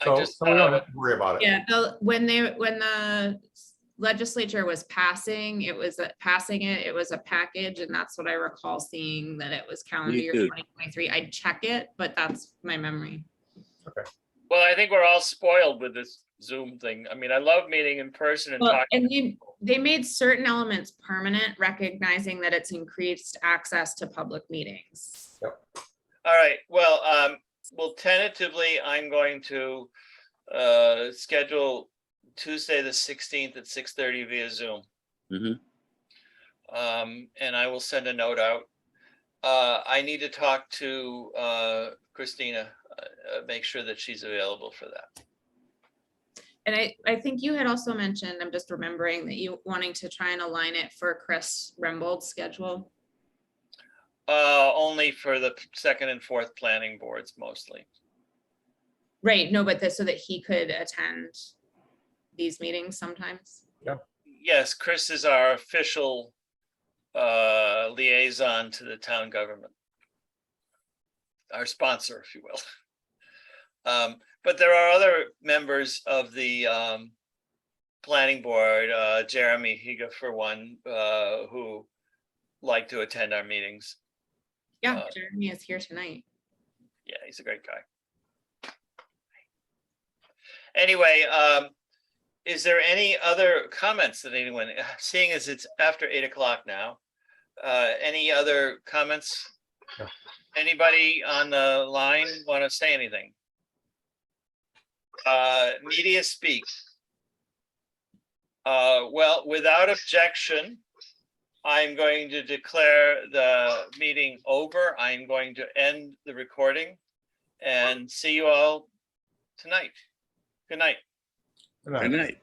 I So just we thought don't I have to worry about it. Yeah, when the legislature was passing it, it was a package, and that's what I recall seeing, that it was calendar Me year too. 2023. I'd check it, but that's my memory. well, I think we're all spoiled with this Zoom thing. I mean, I love meeting in person and Well, talking. and they made certain elements permanent, recognizing that it's increased access to public meetings. All right, well, tentatively, I'm going to schedule Tuesday, the 16th at 6:30 via Zoom. Mhm. And I will send a note out. I need to talk to Christina, make sure that she's available for that. And I think you had also mentioned, I'm just remembering, that you wanting to try and align it for Chris Rembold's schedule. Only for the second and fourth planning boards mostly. Right, no, but so that he could attend these meetings sometimes. Yes, Chris is our official liaison to the town government. Our sponsor, if you will. But there are other members of the planning board, Jeremy Higa for one, who like to attend our meetings. Yeah, Jeremy is here tonight. Yeah, he's a great guy. Anyway, is there any other comments that anyone, seeing as it's after 8 o'clock now, any other comments? No. Anybody on the line want to say anything? Media speak. Well, without objection, I'm going to declare the meeting over. I'm going to end the recording and see you all tonight. Good night. Good night. Good night.